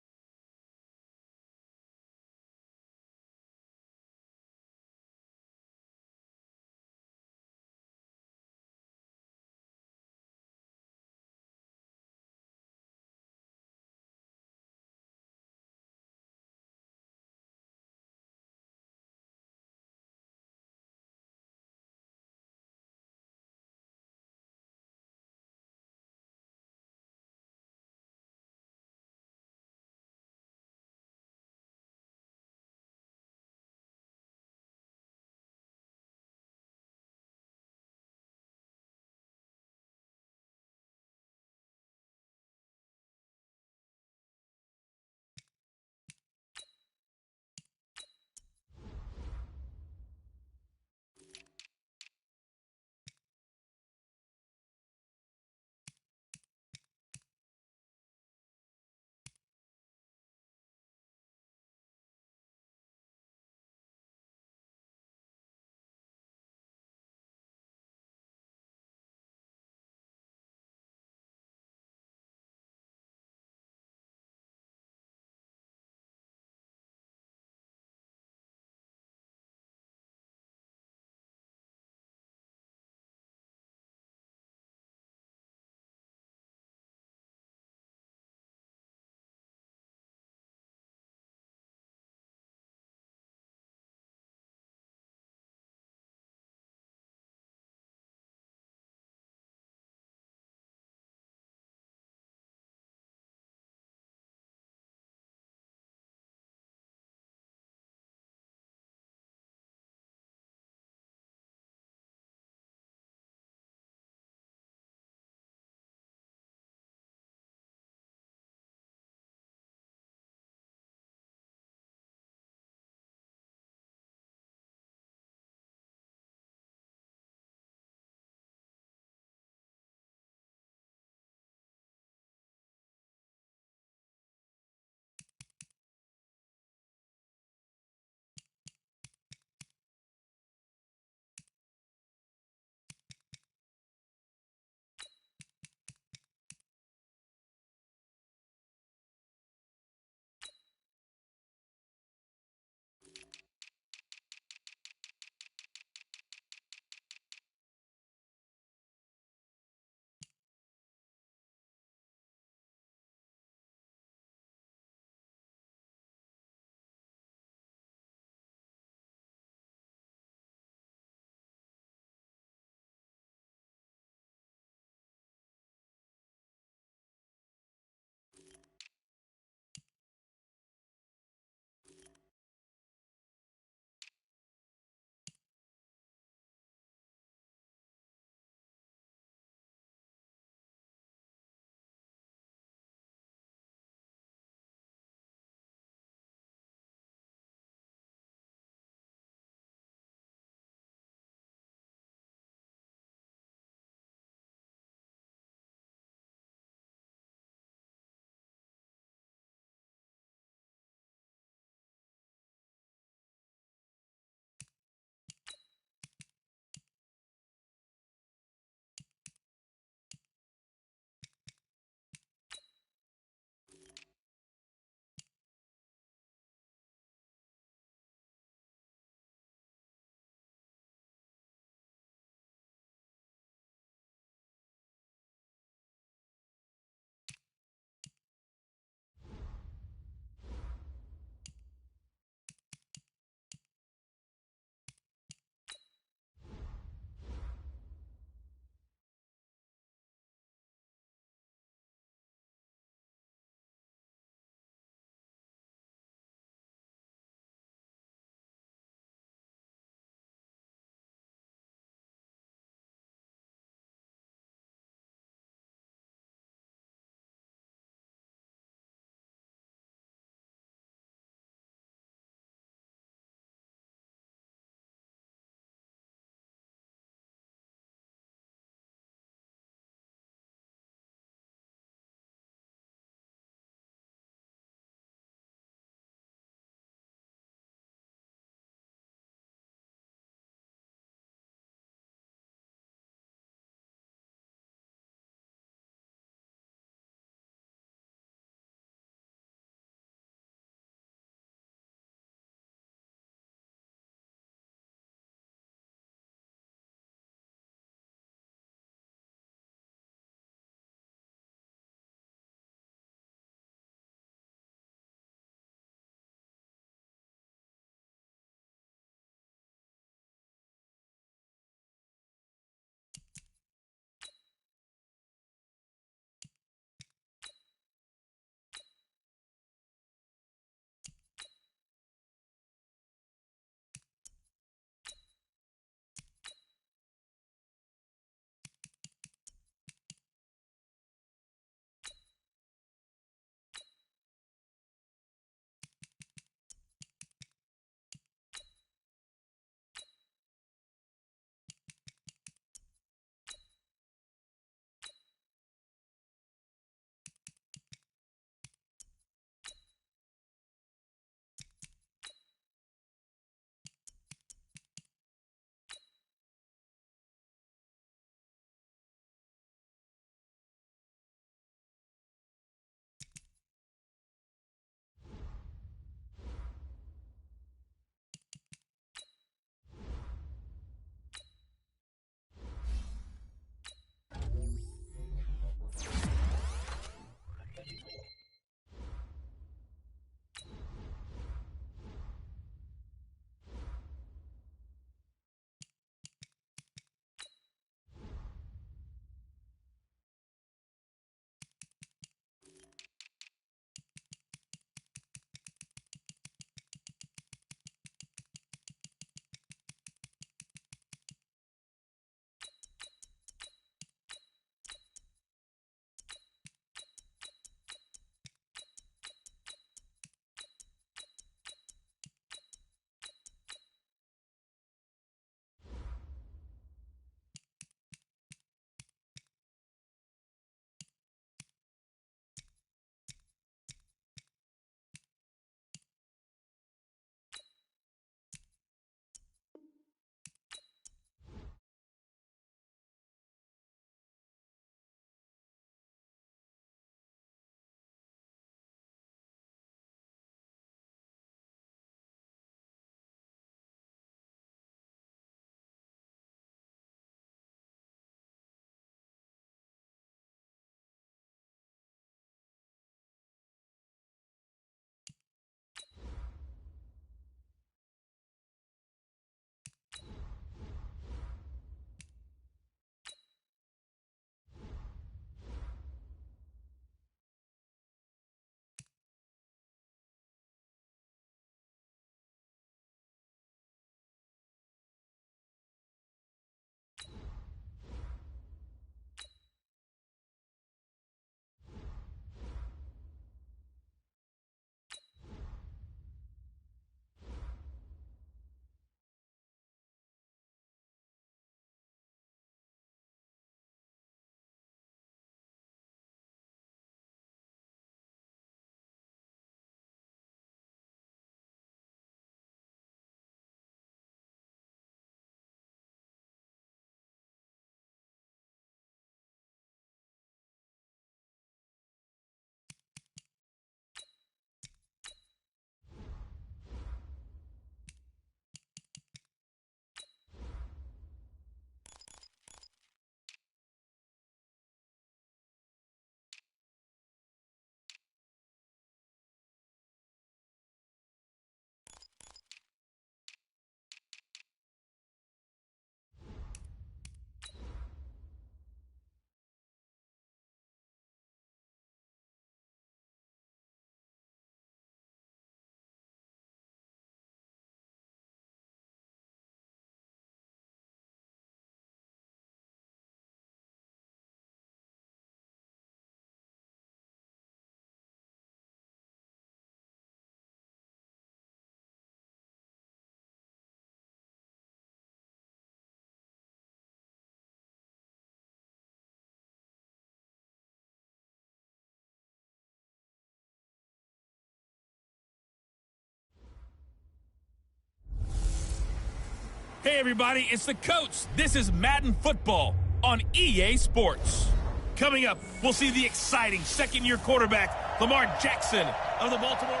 Hey everybody, it's the coach. This is Madden Football on EA Sports. Coming up, we'll see the exciting second-year quarterback, Lamar Jackson of the Baltimore.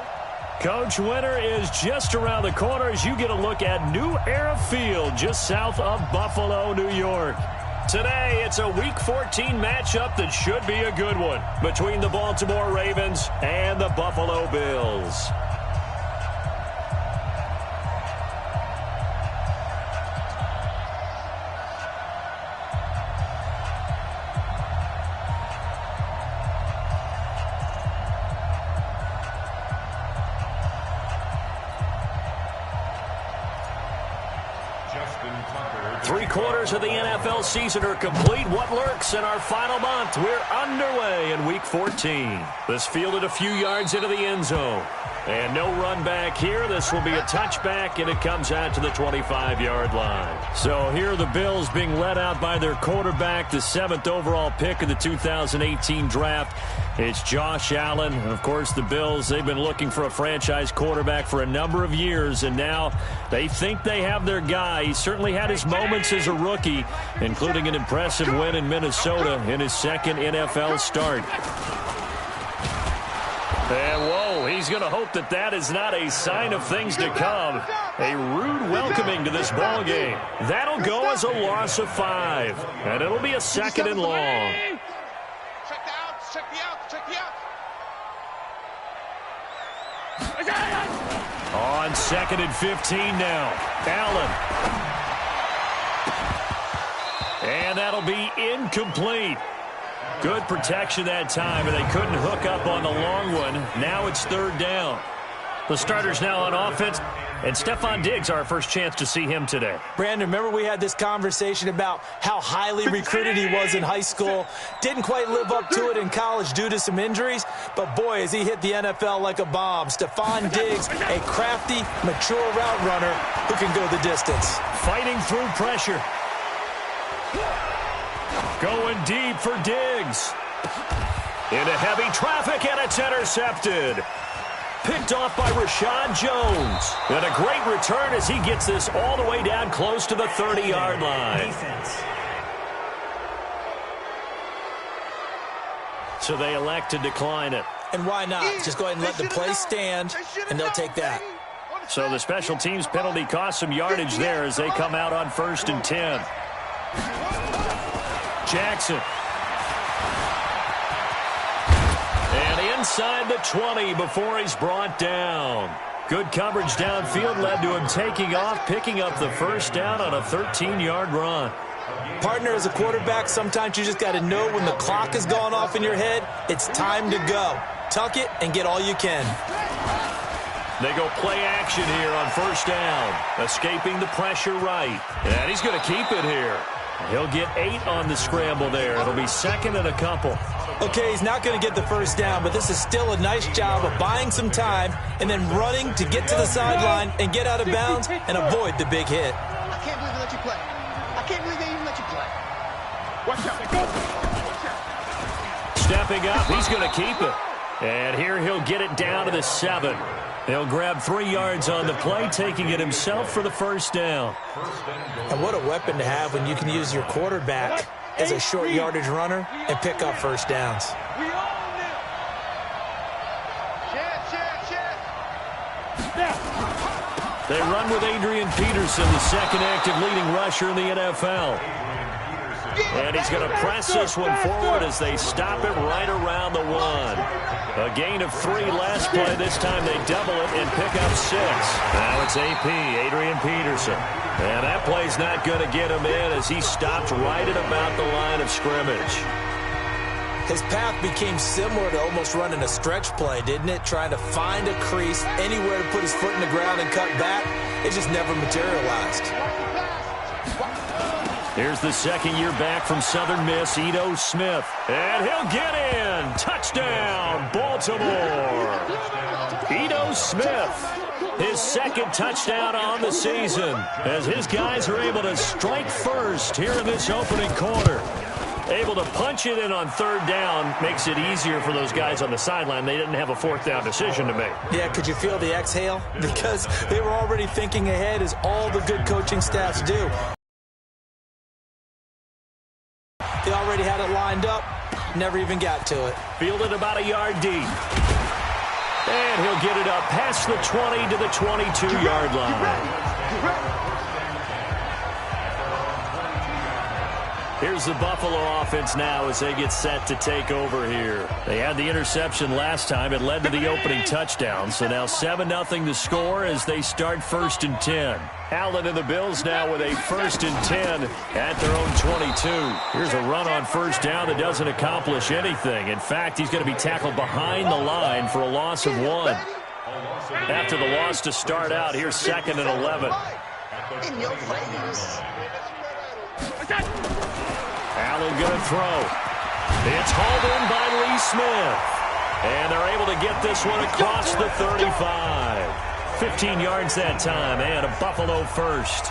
Coach, winter is just around the corner as you get a look at New Era Field just south of Buffalo, New York. Today, it's a Week 14 matchup that should be a good one between the Baltimore Ravens and the Buffalo Bills. Three-quarters of the NFL season are complete. What lurks in our final month? We're underway in Week 14. This fielded a few yards into the end zone. And no run back here. This will be a touchback, and it comes out to the 25-yard line. So here are the Bills being led out by their quarterback, the 7th overall pick of the 2018 draft. It's Josh Allen. And, of course, the Bills, they've been looking for a franchise quarterback for a number of years, and now they think they have their guy. He certainly had his moments as a rookie, including an impressive win in Minnesota in his second NFL start. And, whoa, he's going to hope that that is not a sign of things to come. A rude welcoming to this ball game. That'll go as a loss of 5, and it'll be a second and long. Check the outs, check the outs, check the outs. On 2nd and 15 now. Allen. And that'll be incomplete. Good protection that time, and they couldn't hook up on the long one. Now it's 3rd down. The starters now on offense, and Stephon Diggs, our first chance to see him today. Brandon, remember we had this conversation about how highly recruited he was in high school. Didn't quite live up to it in college due to some injuries, but boy, has he hit the NFL like a bomb. Stephon Diggs, a crafty, mature route runner who can go the distance. Fighting through pressure. Going deep for Diggs. Into heavy traffic, and it's intercepted. Picked off by Rashad Jones. And a great return as he gets this all the way down close to the 30-yard line. So they elect to decline it. And why not? Just go ahead and let the play stand, and they'll take that. So the special teams penalty cost some yardage there as they come out on 1st and 10. Jackson. And inside the 20 before he's brought down. Good coverage downfield led to him taking off, picking up the first down on a 13-yard run. Partner, as a quarterback, sometimes you just got to know when the clock has gone off in your head, it's time to go. Tuck it and get all you can. They go play action here on 1st down. Escaping the pressure right. And he's going to keep it here. He'll get 8 on the scramble there. It'll be 2nd and a couple. Okay, he's not going to get the first down, but this is still a nice job of buying some time and then running to get to the sideline and get out of bounds and avoid the big hit. I can't believe they let you play. I can't believe they even let you play. Watch out. Go. Watch out. Stepping up, he's going to keep it. And here he'll get it down to the 7. He'll grab 3 yards on the play, taking it himself for the first down. And what a weapon to have when you can use your quarterback as a short yardage runner and pick up first downs. They run with Adrian Peterson, the 2nd active leading rusher in the NFL. And he's going to press this one forward as they stop it right around the 1. A gain of 3 last play. This time they double it and pick up 6. Now it's AP, Adrian Peterson. And that play's not going to get him in as he stopped right at about the line of scrimmage. His path became similar to almost running a stretch play, didn't it? Trying to find a crease, anywhere to put his foot in the ground and cut back. It just never materialized. Here's the 2nd year back from Southern Miss, Ito Smith. And he'll get in. Touchdown, Baltimore. Ito Smith, his 2nd touchdown on the season, as his guys are able to strike first here in this opening quarter. Able to punch it in on third down makes it easier for those guys on the sideline. They didn't have a fourth down decision to make. Yeah, could you feel the exhale? Because they were already thinking ahead, as all the good coaching staffs do. They already had it lined up, never even got to it. Fielded about a yard deep. And he'll get it up past the 20 to the 22-yard line. Here's the Buffalo offense now as they get set to take over here. They had the interception last time. It led to the opening touchdown. So now 7-0 the score as they start 1st and 10. Allen and the Bills now with a 1st and 10 at their own 22. Here's a run on first down that doesn't accomplish anything. In fact, he's going to be tackled behind the line for a loss of 1. After the loss to start out, here's 2nd and 11. In your face. Allen going to throw. It's hauled in by Lee Smith. And they're able to get this one across the 35. 15 yards that time, and a Buffalo first.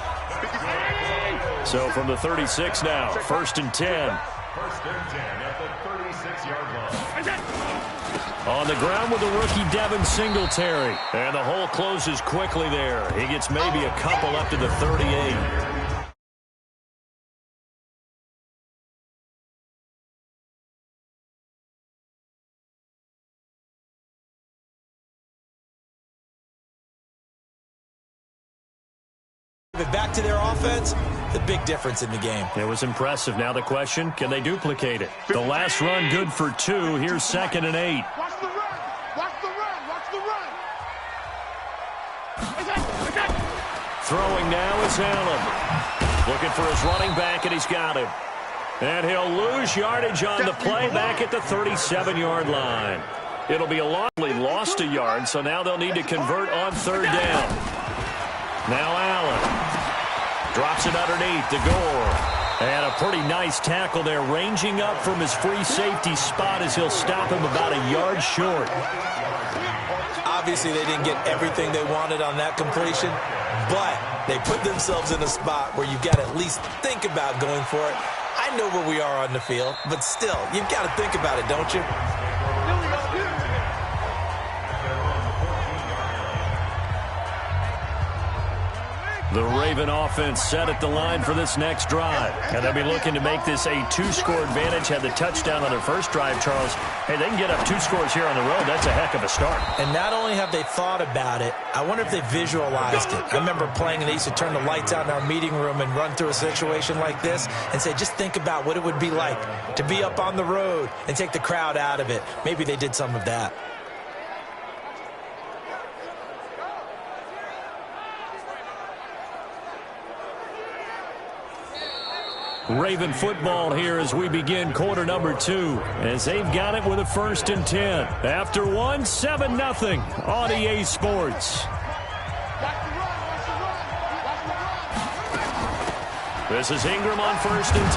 So from the 36 now, 1st and 10. 1st and 10 at the 36-yard line. On the ground with the rookie Devin Singletary. And the hole closes quickly there. He gets maybe a couple up to the 38. Back to their offense, the big difference in the game. It was impressive. Now the question, can they duplicate it? The last run good for 2. Here's 2nd and 8. Watch the run. Watch the run. Watch the run. Throwing now is Allen. Looking for his running back, and he's got him. And he'll lose yardage on the play back at the 37-yard line. It'll be a lost a yard, so now they'll need to convert on 3rd down. Now Allen drops it underneath to Gore. And a pretty nice tackle there, ranging up from his free safety spot as he'll stop him about a yard short. Obviously, they didn't get everything they wanted on that completion, but they put themselves in a spot where you've got to at least think about going for it. I know where we are on the field, but still, you've got to think about it, don't you? The Raven offense set at the line for this next drive. And they'll be looking to make this a 2-score advantage. Had the touchdown on their first drive, Charles. Hey, they can get up 2 scores here on the road. That's a heck of a start. And not only have they thought about it, I wonder if they visualized it. I remember playing, and they used to turn the lights out in our meeting room and run through a situation like this and say, just think about what it would be like to be up on the road and take the crowd out of it. Maybe they did some of that. Raven football here as we begin quarter number 2, as they've got it with a 1st and 10. After 1, 7-0 on EA Sports. This is Ingram on 1st and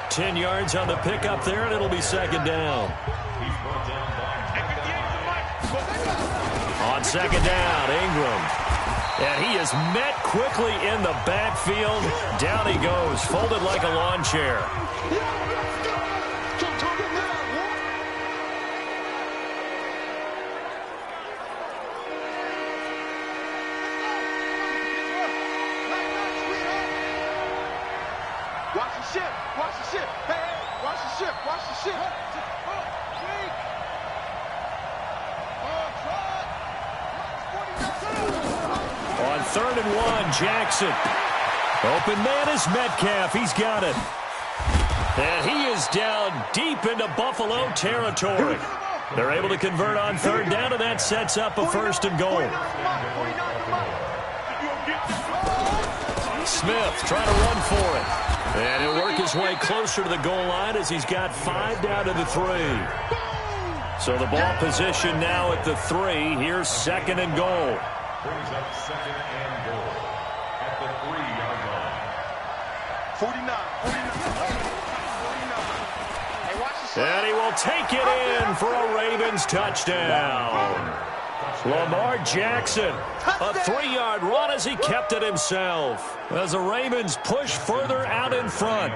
10. 10 yards on the pickup there, and it'll be 2nd down. On 2nd down, Ingram. And he is met quickly in the backfield. Down he goes, folded like a lawn chair. Watch the ship. Watch the ship. Hey, watch the ship. Watch the ship. On 3rd and 1, Jackson. Open man is Metcalf. He's got it. And he is down deep into Buffalo territory. They're able to convert on 3rd down, and that sets up a 1st and goal. Smith trying to run for it. And he'll work his way closer to the goal line as he's got 5 down to the 3. So the ball position now at the 3. Here's 2nd and goal. Brings up 2nd and goal at the 3-yard line. 49. And he will take it in for a Ravens touchdown. Lamar Jackson, a 3-yard run as he kept it himself. As the Ravens push further out in front.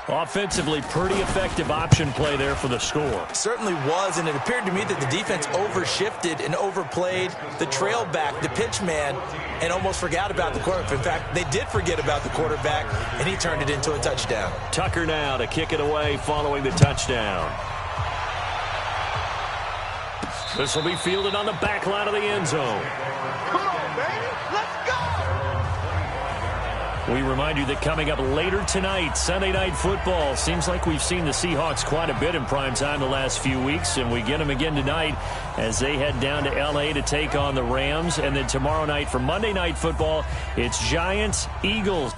Offensively, pretty effective option play there for the score. Certainly was, and it appeared to me that the defense overshifted and overplayed the trail back, the pitch man, and almost forgot about the quarterback. In fact, they did forget about the quarterback, and he turned it into a touchdown. Tucker now to kick it away following the touchdown. This will be fielded on the back line of the end zone. Come on, baby. Let's go. We remind you that coming up later tonight, Sunday Night Football. Seems like we've seen the Seahawks quite a bit in prime time the last few weeks, and we get them again tonight as they head down to L.A. to take on the Rams. And then tomorrow night for Monday Night Football, it's Giants, Eagles.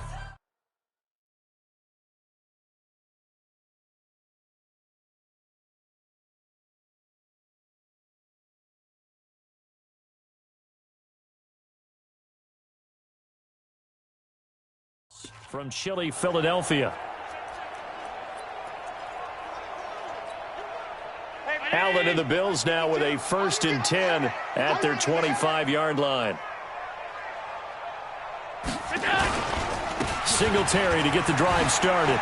From chilly Philadelphia. Allen and the Bills now with a 1st and 10 at their 25-yard line. Singletary to get the drive started.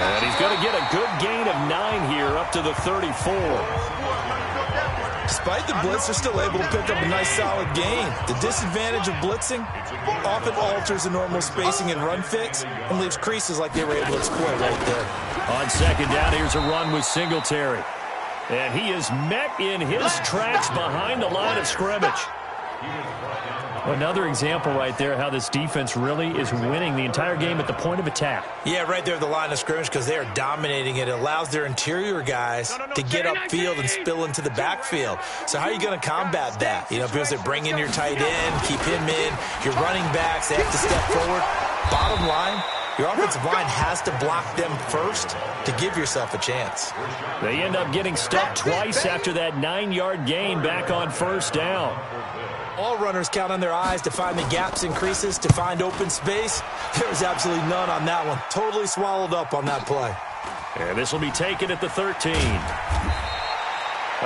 And he's going to get a good gain of 9 here up to the 34. Despite the blitz, they're still able to pick up a nice solid gain. The disadvantage of blitzing often alters the normal spacing and run fits and leaves creases like they were able to exploit right there. On 2nd down, here's a run with Singletary. And he is met in his tracks behind the line of scrimmage. Another example right there how this defense really is winning the entire game at the point of attack. Yeah, right there at the line of scrimmage because they are dominating it. It allows their interior guys to get upfield and spill into the backfield. So how are you going to combat that? You know, because they bring in your tight end, keep him in, your running backs, they have to step forward. Bottom line, your offensive line has to block them first to give yourself a chance. They end up getting stuck twice after that 9-yard gain back on 1st down. All runners count on their eyes to find the gaps and creases, to find open space. There was absolutely none on that one. Totally swallowed up on that play. And this will be taken at the 13.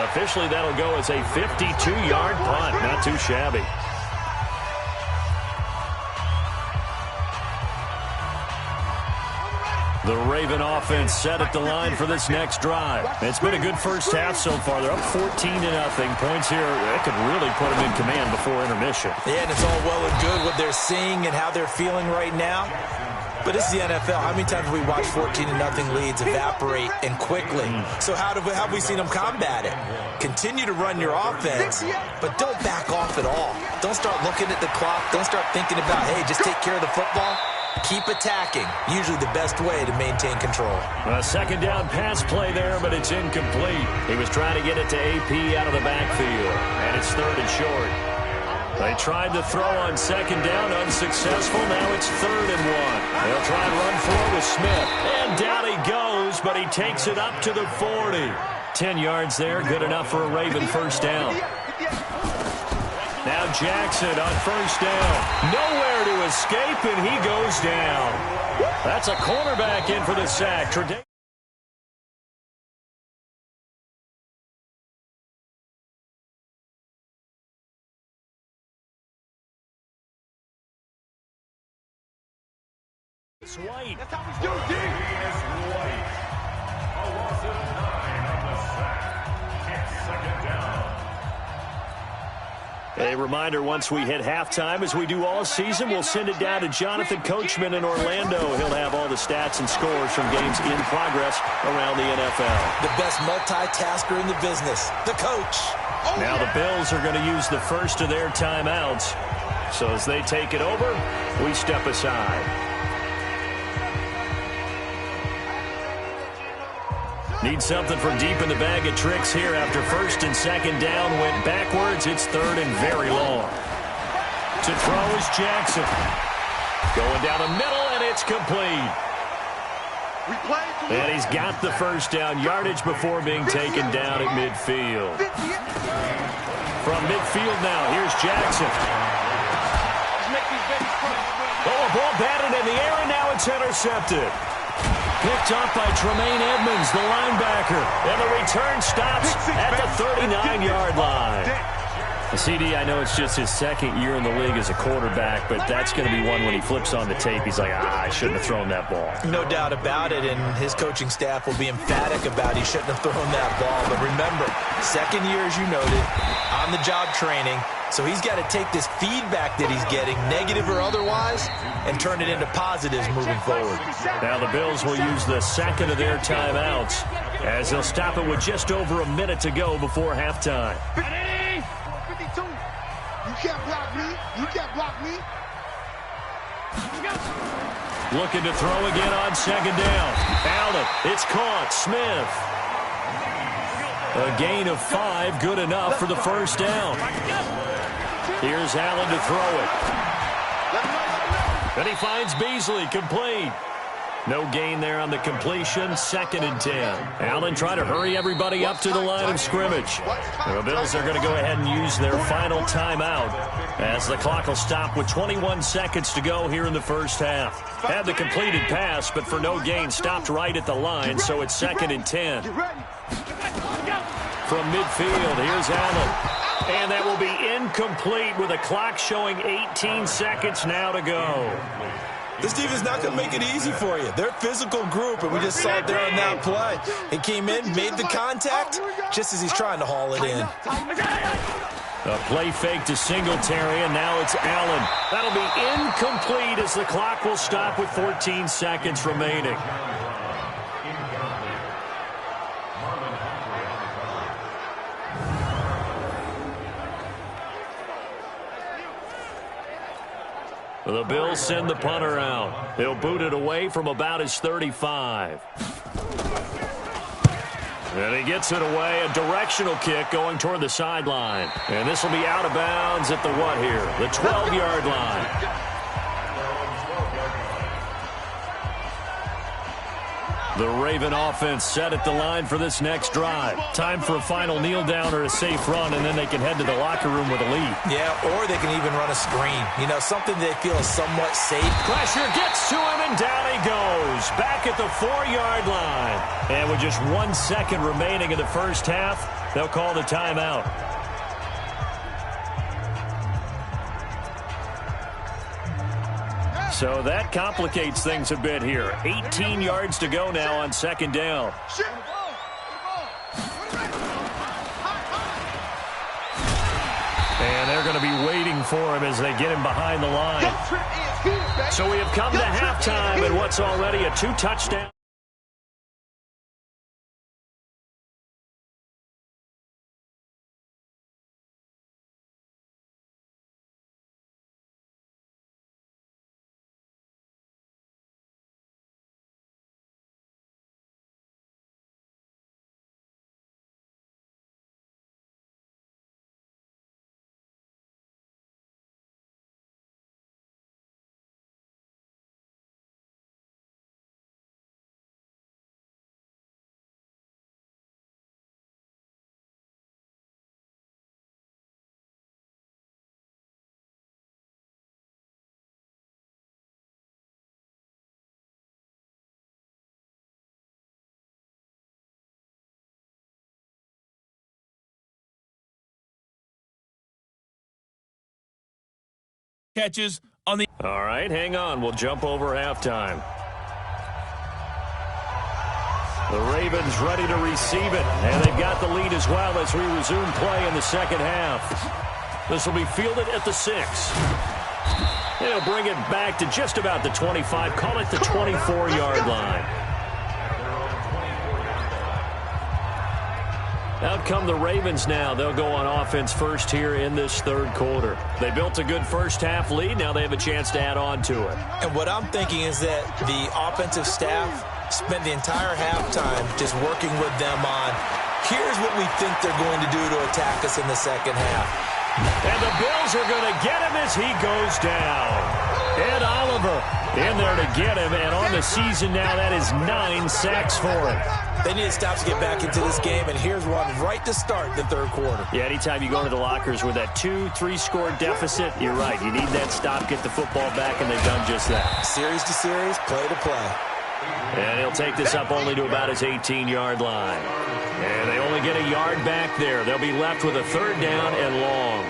Officially, that'll go as a 52-yard punt. Not too shabby. The Raven offense set at the line for this next drive. It's been a good first half so far. They're up 14-0. Points here, that could really put them in command before intermission. Yeah, and it's all well and good what they're seeing and how they're feeling right now. But this is the NFL. How many times have we watched 14-0 leads evaporate and quickly? So how have we seen them combat it? Continue to run your offense, but don't back off at all. Don't start looking at the clock. Don't start thinking about, hey, just take care of the football. Keep attacking. Usually the best way to maintain control. A 2nd down pass play there, but it's incomplete. He was trying to get it to AP out of the backfield, and it's 3rd and short. They tried to throw on 2nd down, unsuccessful. Now it's 3rd and 1. They'll try and run for it with Smith. And down he goes, but he takes it up to the 40. 10 yards there, good enough for a Raven 1st down. Now Jackson on 1st down. Nowhere to escape, and he goes down. That's a cornerback in for the sack. White. That's how we do it, dude. White. A loss of 9 on the sack. It's 2nd down. A reminder, once we hit halftime, as we do all season, we'll send it down to Jonathan Coachman in Orlando. He'll have all the stats and scores from games in progress around the NFL. The best multitasker in the business, the coach. Now the Bills are going to use the first of their timeouts. So as they take it over, we step aside. Need something for deep in the bag of tricks here after 1st and 2nd down. Went backwards. It's 3rd and very long. To throw is Jackson. Going down the middle, and it's complete. And he's got the 1st down. Yardage before being taken down at midfield. From midfield now, here's Jackson. Oh, a ball batted in the air, and now it's intercepted. Picked up by Tremaine Edmonds, the linebacker. And the return stops at the 39-yard line. CD, I know it's just his second year in the league as a quarterback, but that's going to be one when he flips on the tape. He's like, I shouldn't have thrown that ball. No doubt about it, and his coaching staff will be emphatic about he shouldn't have thrown that ball. But remember, second year, as you noted, on-the-job training, so he's got to take this feedback that he's getting, negative or otherwise, and turn it into positives moving forward. Now the Bills will use the second of their timeouts as they'll stop it with just over a minute to go before halftime. 52. You can't block me. You can't block me. Looking to throw again on second down. Allen, it's caught. Smith. A gain of 5, good enough for the first down. Here's Allen to throw it. And he finds Beasley, complete. No gain there on the completion, 2nd and 10. Allen trying to hurry everybody up to the line of scrimmage. The Bills are going to go ahead and use their final timeout as the clock will stop with 21 seconds to go here in the first half. Had the completed pass, but for no gain, stopped right at the line, so it's 2nd and 10. From midfield, here's Allen. And that will be incomplete with a clock showing 18 seconds now to go. This defense is not going to make it easy for you. They're a physical group, and we just saw it there on that play. He came in, made the contact, just as he's trying to haul it in. A play fake to Singletary, and now it's Allen. That'll be incomplete as the clock will stop with 14 seconds remaining. The Bills send the punter out. He'll boot it away from about his 35. And he gets it away, a directional kick going toward the sideline. And this will be out of bounds at the what here? The 12-yard line. The Raven offense set at the line for this next drive. Time for a final kneel down or a safe run, and then they can head to the locker room with a lead. Yeah, or they can even run a screen. You know, something they feel is somewhat safe. Pressure gets to him, and down he goes. Back at the 4-yard line. And with just 1 second remaining in the first half, they'll call the timeout. So that complicates things a bit here. 18 yards to go now on second down. And they're going to be waiting for him as they get him behind the line. So we have come to halftime and what's already a 2-touchdown. Catches on the... All right, hang on. We'll jump over halftime. The Ravens ready to receive it, and they've got the lead as well as we resume play in the second half. This will be fielded at the 6. They'll bring it back to just about the 25, call it the 24-yard line. Out come the Ravens now. They'll go on offense first here in this third quarter. They built a good first half lead. Now they have a chance to add on to it. And what I'm thinking is that the offensive staff spent the entire halftime just working with them on, here's what we think they're going to do to attack us in the second half. And the Bills are going to get him as he goes down. Ed Oliver in there to get him, and on the season now, that is 9 sacks for him. They need to stop to get back into this game, and here's one right to start the third quarter. Yeah, anytime you go to the lockers with that 2-3 deficit, you're right. You need that stop, get the football back, and they've done just that. Series to series, play to play. And he'll take this up only to about his 18-yard line. And they only get a yard back there. They'll be left with a third down and long.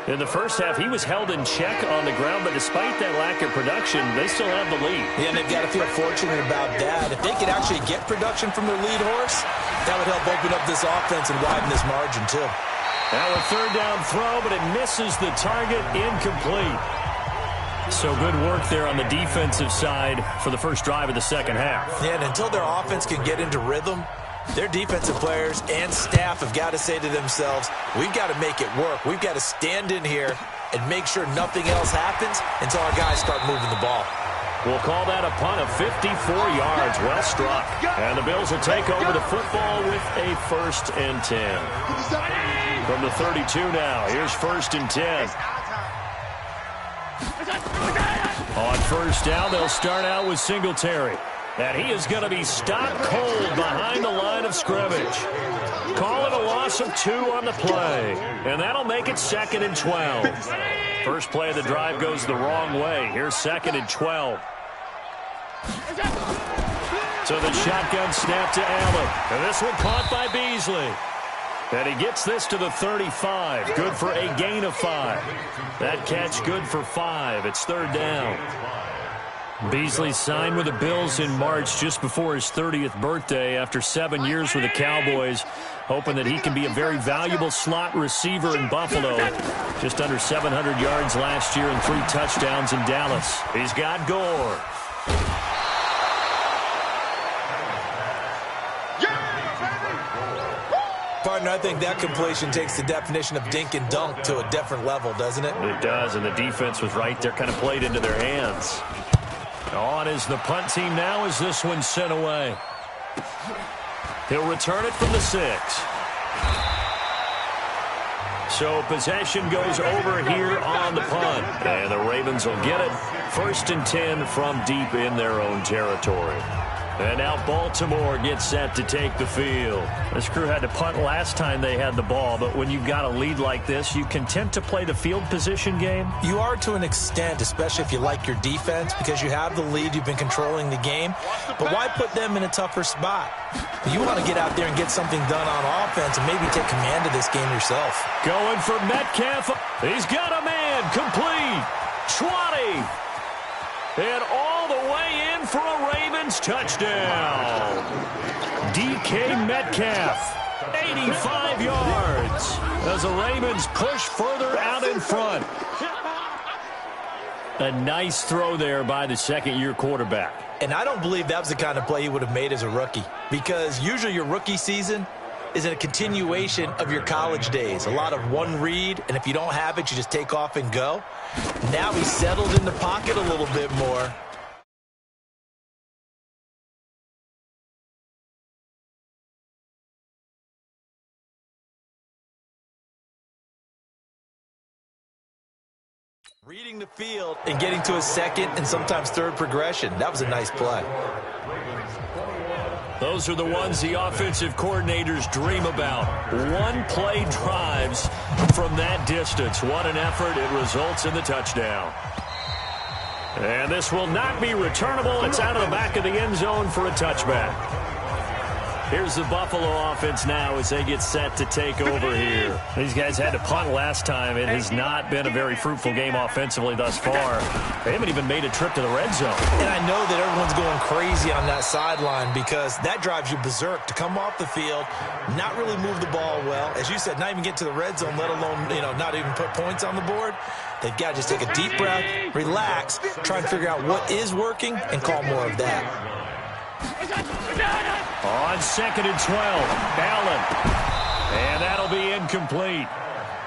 In the first half, he was held in check on the ground, but despite that lack of production, they still have the lead. Yeah, and they've got to feel fortunate about that. If they could actually get production from their lead horse, that would help open up this offense and widen this margin, too. Now a third down throw, but it misses the target, incomplete. So good work there on the defensive side for the first drive of the second half. Yeah, and until their offense can get into rhythm, their defensive players and staff have got to say to themselves, we've got to make it work. We've got to stand in here and make sure nothing else happens until our guys start moving the ball. We'll call that a punt of 54 yards. Well struck. And the Bills will take over the football with a 1st and 10. From the 32 now, here's 1st and 10. On first down, they'll start out with Singletary. And he is going to be stopped cold behind the line of scrimmage. Call it a loss of 2 on the play. And that'll make it 2nd and 12. First play of the drive goes the wrong way. Here's 2nd and 12. So the shotgun snap to Allen. And this one caught by Beasley. And he gets this to the 35. Good for a gain of 5. That catch good for 5. It's 3rd down. Beasley signed with the Bills in March just before his 30th birthday after 7 years with the Cowboys, hoping that he can be a very valuable slot receiver in Buffalo. Just under 700 yards last year and 3 touchdowns in Dallas. He's got Gore. Partner, I think that completion takes the definition of dink and dunk to a different level, doesn't it? It does, and the defense was right there, kind of played into their hands. On is the punt team now as this one's sent away. He'll return it from the 6. So possession goes over here on the punt. And the Ravens will get it. 1st and 10 from deep in their own territory. And now Baltimore gets set to take the field. This crew had to punt last time they had the ball, but when you've got a lead like this, you content to play the field position game? You are to an extent, especially if you like your defense, because you have the lead, you've been controlling the game. But why put them in a tougher spot? You want to get out there and get something done on offense and maybe take command of this game yourself. Going for Metcalf. He's got a man. Complete. 20. And all the way in for a Ravens touchdown. DK Metcalf, 85 yards, as the Ravens push further out in front. A nice throw there by the second-year quarterback. And I don't believe that was the kind of play he would have made as a rookie, because usually your rookie season is a continuation of your college days. A lot of one read, and if you don't have it, you just take off and go. Now he's settled in the pocket a little bit more. Reading the field and getting to a second and sometimes third progression. That was a nice play. Those are the ones the offensive coordinators dream about. One-play drives from that distance. What an effort. It results in the touchdown. And this will not be returnable. It's out of the back of the end zone for a touchback. Here's the Buffalo offense now as they get set to take over here. These guys had to punt last time. It has not been a very fruitful game offensively thus far. They haven't even made a trip to the red zone. And I know that everyone's going crazy on that sideline because that drives you berserk to come off the field, not really move the ball well. As you said, not even get to the red zone, let alone, not even put points on the board. They've got to just take a deep breath, relax, try and figure out what is working, and call more of that. On 2nd and 12, Allen. And that'll be incomplete.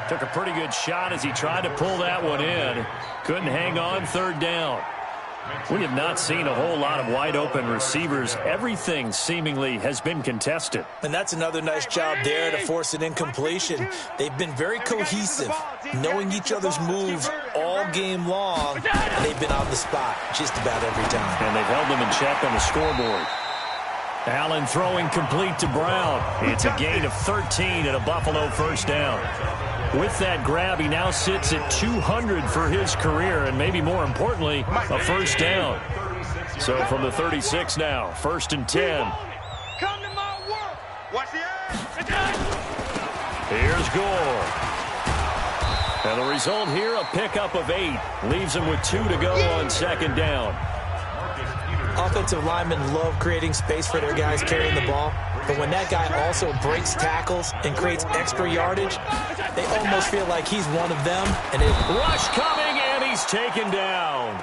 Took a pretty good shot as he tried to pull that one in. Couldn't hang on 3rd down. We have not seen a whole lot of wide-open receivers. Everything seemingly has been contested. And that's another nice job there to force an incompletion. They've been very cohesive, knowing each other's moves all game long, and they've been on the spot just about every time. And they've held them in check on the scoreboard. Allen throwing complete to Brown. It's a gain of 13 and a Buffalo 1st down. With that grab, he now sits at 200 for his career, and maybe more importantly, a 1st down. So from the 36 now, 1st and 10. Come to my work. Watch the eye. Here's Gore. And the result here, a pickup of 8. Leaves him with 2 to go on 2nd down. Offensive linemen love creating space for their guys carrying the ball. But when that guy also breaks tackles and creates extra yardage, they almost feel like he's one of them. And rush coming, and he's taken down.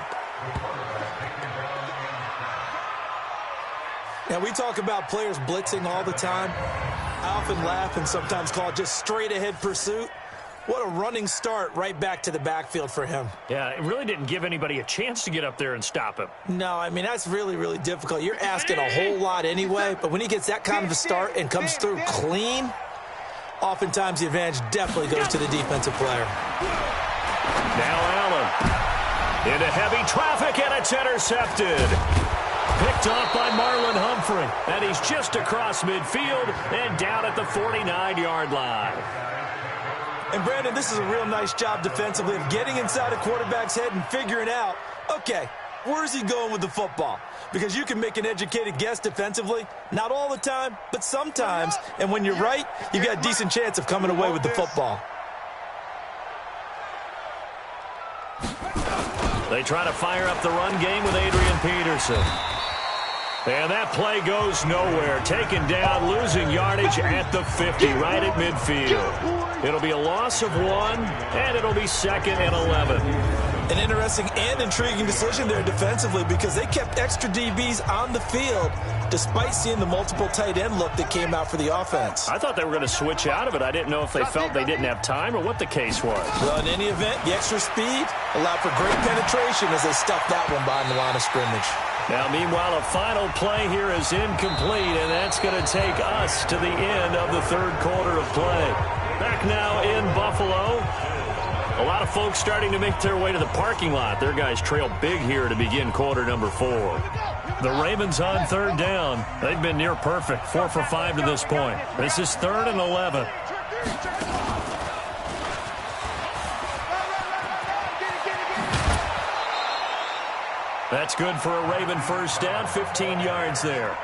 Now, we talk about players blitzing all the time. I often laugh and sometimes call it just straight-ahead pursuit. What a running start right back to the backfield for him. Yeah, it really didn't give anybody a chance to get up there and stop him. No, I mean, that's really, really difficult. You're asking a whole lot anyway, but when he gets that kind of a start and comes through clean, oftentimes the advantage definitely goes to the defensive player. Now Allen into heavy traffic, and it's intercepted. Picked off by Marlon Humphrey, and he's just across midfield and down at the 49-yard line. And, Brandon, this is a real nice job defensively of getting inside a quarterback's head and figuring out, okay, where's he going with the football? Because you can make an educated guess defensively, not all the time, but sometimes. And when you're right, you've got a decent chance of coming away with the football. They try to fire up the run game with Adrian Peterson. And that play goes nowhere. Taken down, losing yardage at the 50, right at midfield. It'll be a loss of 1, and it'll be 2nd and 11. An interesting and intriguing decision there defensively because they kept extra DBs on the field despite seeing the multiple tight end look that came out for the offense. I thought they were going to switch out of it. I didn't know if they felt they didn't have time or what the case was. Well, in any event, the extra speed allowed for great penetration as they stuffed that one behind the line of scrimmage. Now, meanwhile, a final play here is incomplete, and that's going to take us to the end of the 3rd quarter of play. Back now in Buffalo. A lot of folks starting to make their way to the parking lot. Their guys trail big here to begin quarter number 4. The Ravens on 3rd down. They've been near perfect, 4 for 5 to this point. This is 3rd and 11. That's good for a Raven first down, 15 yards there.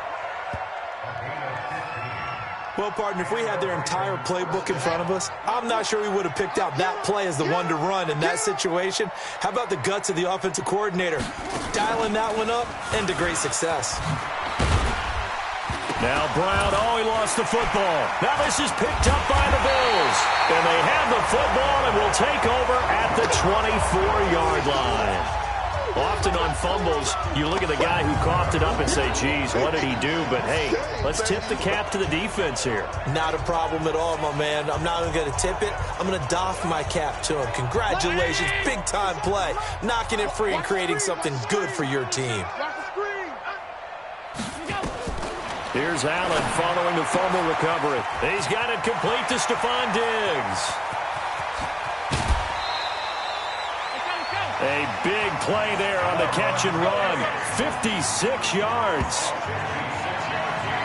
Well, partner, if we had their entire playbook in front of us, I'm not sure we would have picked out that play as the one to run in that situation. How about the guts of the offensive coordinator? Dialing that one up into great success. Now Brown, he lost the football. Now this is picked up by the Bills. And they have the football and will take over at the 24-yard line. Often on fumbles, you look at the guy who coughed it up and say, geez, what did he do? But, hey, let's tip the cap to the defense here. Not a problem at all, my man. I'm not even going to tip it. I'm going to doff my cap to him. Congratulations. Big-time play. Knocking it free and creating something good for your team. Here's Allen following the fumble recovery. He's got it complete to Stephon Diggs. A big play there on the catch and run. 56 yards.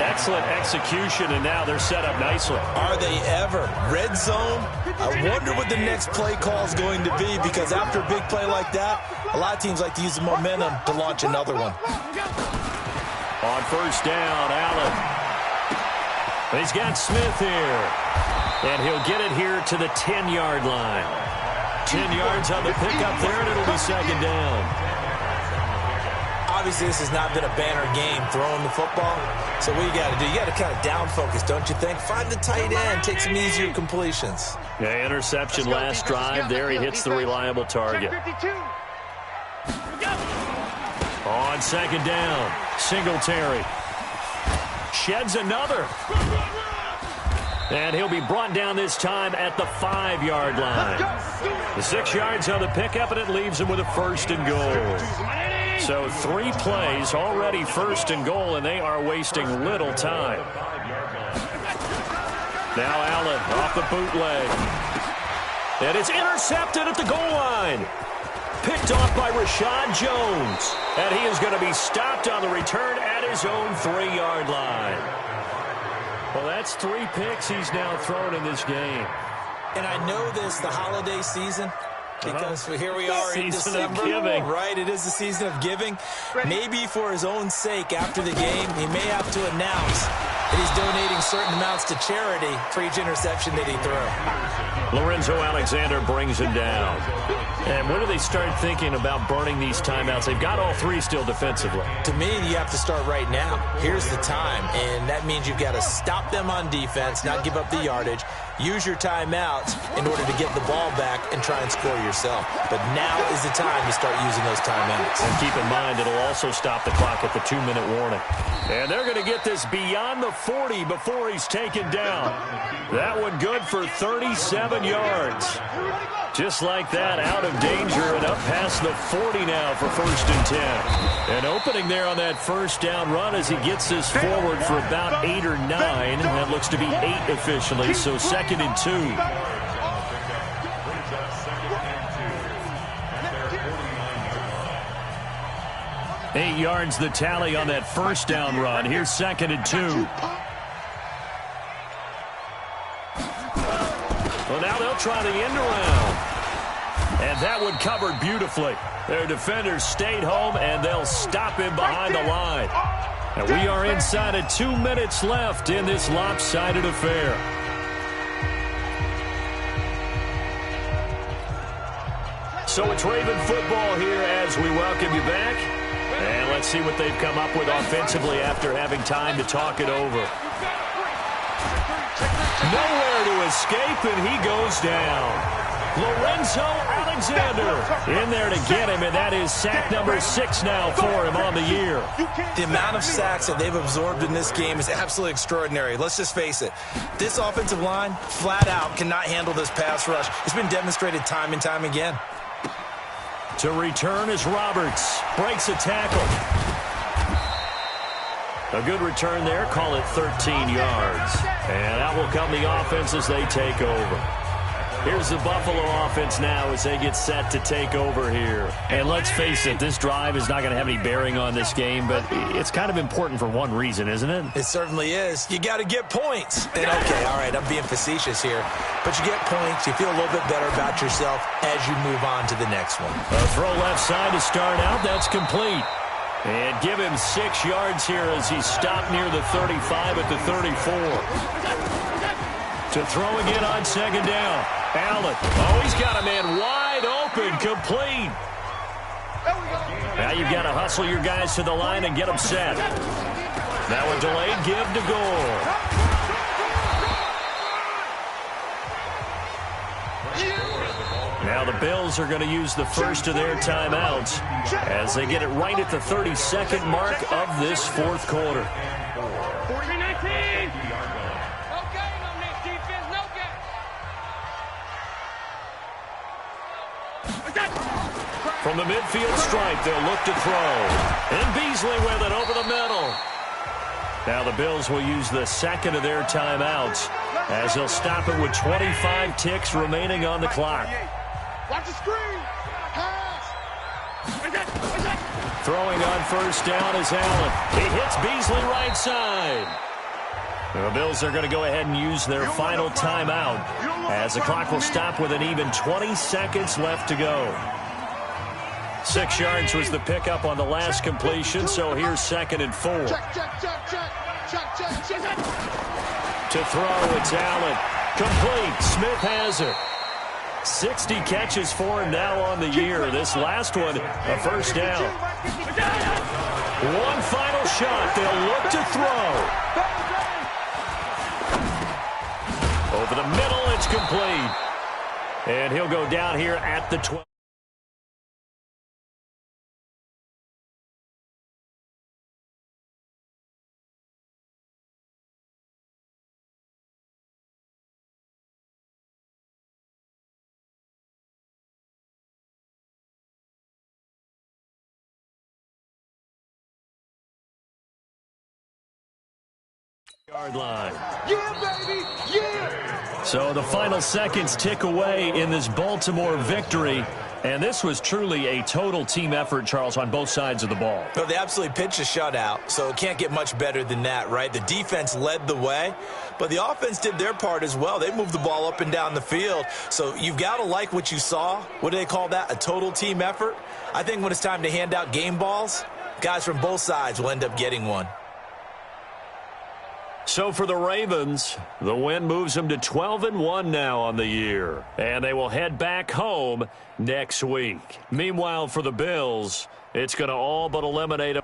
Excellent execution, and now they're set up nicely. Are they ever? Red zone? I wonder what the next play call is going to be because after a big play like that, a lot of teams like to use the momentum to launch another one. On first down, Allen. He's got Smith here. And he'll get it here to the 10-yard line. 10 yards on the pickup there, and it'll be 2nd down. Obviously, this has not been a banner game throwing the football. So what you got to do, you got to kind of down focus, don't you think? Find the tight end, take some easier completions. Yeah, interception last drive there. He hits the reliable target. On 2nd down, Singletary. Sheds another. And he'll be brought down this time at the 5-yard line. The 6 yards on the pickup, and it leaves him with a 1st and goal. So 3 plays, already 1st and goal, and they are wasting little time. Now Allen off the bootleg. And it's intercepted at the goal line. Picked off by Rashad Jones. And he is going to be stopped on the return at his own 3-yard line. Well, that's 3 picks he's now thrown in this game. And I know this, the holiday season, Because here we are in December, right? It is the season of giving. Maybe for his own sake after the game, he may have to announce that he's donating certain amounts to charity for each interception that he threw. Lorenzo Alexander brings him down. And when do they start thinking about burning these timeouts? They've got all three still defensively. To me, you have to start right now. Here's the time, and that means you've got to stop them on defense, not give up the yardage, use your timeouts in order to get the ball back and try and score yourself. But now is the time to start using those timeouts. And keep in mind, it'll also stop the clock at the 2-minute warning. And they're going to get this beyond the 40 before he's taken down. That one good for 37 yards. Just like that, out of danger and up past the 40 now for 1st and 10. And opening there on that first down run as he gets this forward for about 8 or 9. That looks to be 8 officially, so 2nd and 2. 8 yards the tally on that first down run. Here's 2nd and 2. Well, now they'll try the end around. And that one covered beautifully. Their defenders stayed home, and they'll stop him behind the line. And we are inside of 2 minutes left in this lopsided affair. So it's Raven football here as we welcome you back. And let's see what they've come up with offensively after having time to talk it over. Nowhere to escape, and he goes down. Lorenzo Alexander in there to get him, and that is sack number 6 now for him on the year. The amount of sacks that they've absorbed in this game is absolutely extraordinary. Let's just face it. This offensive line, flat out, cannot handle this pass rush. It's been demonstrated time and time again. To return is Roberts. Breaks a tackle. A good return there. Call it 13 yards. And out will come the offense as they take over. Here's the Buffalo offense now as they get set to take over here. And let's face it, this drive is not going to have any bearing on this game, but it's kind of important for one reason, isn't it? It certainly is. You got to get points. And okay, all right, I'm being facetious here, but you get points, you feel a little bit better about yourself as you move on to the next one. A throw left side to start out. That's complete. And give him 6 yards here as he stopped near the 35 at the 34. To throw again on 2nd down. Allen. Oh, he's got a man wide open, complete. Now you've got to hustle your guys to the line and get them set. Now a delayed give to Gore. Now the Bills are going to use the first of their timeouts as they get it right at the 32nd mark of this 4th quarter. 43-19. From the midfield stripe, they'll look to throw. And Beasley with it over the middle. Now the Bills will use the 2nd of their timeouts as they'll stop it with 25 ticks remaining on the clock. Watch the screen. Pass. Throwing on 1st down is Allen. He hits Beasley right side. The Bills are going to go ahead and use their final timeout as the clock will stop with an even 20 seconds left to go. 6 yards was the pickup on the last completion, so here's 2nd and 4. To throw, it's Allen. Complete. Smith has it. 60 catches for him now on the year. This last one, a 1st down. One final shot. They'll look to throw. Over the middle, it's complete. And he'll go down here at the 12. Yard line. Yeah, baby. Yeah. So the final seconds tick away in this Baltimore victory And this was truly a total team effort, Charles, on both sides of the ball. Well, they absolutely pitched a shutout, so it can't get much better than that, right? The defense led the way, but the offense did their part as well. They moved the ball up and down the field, so you've got to like what you saw. What do they call that? A total team effort? I think when it's time to hand out game balls, guys from both sides will end up getting one. So for the Ravens, the win moves them to 12-1 now on the year. And they will head back home next week. Meanwhile, for the Bills, it's going to all but eliminate them.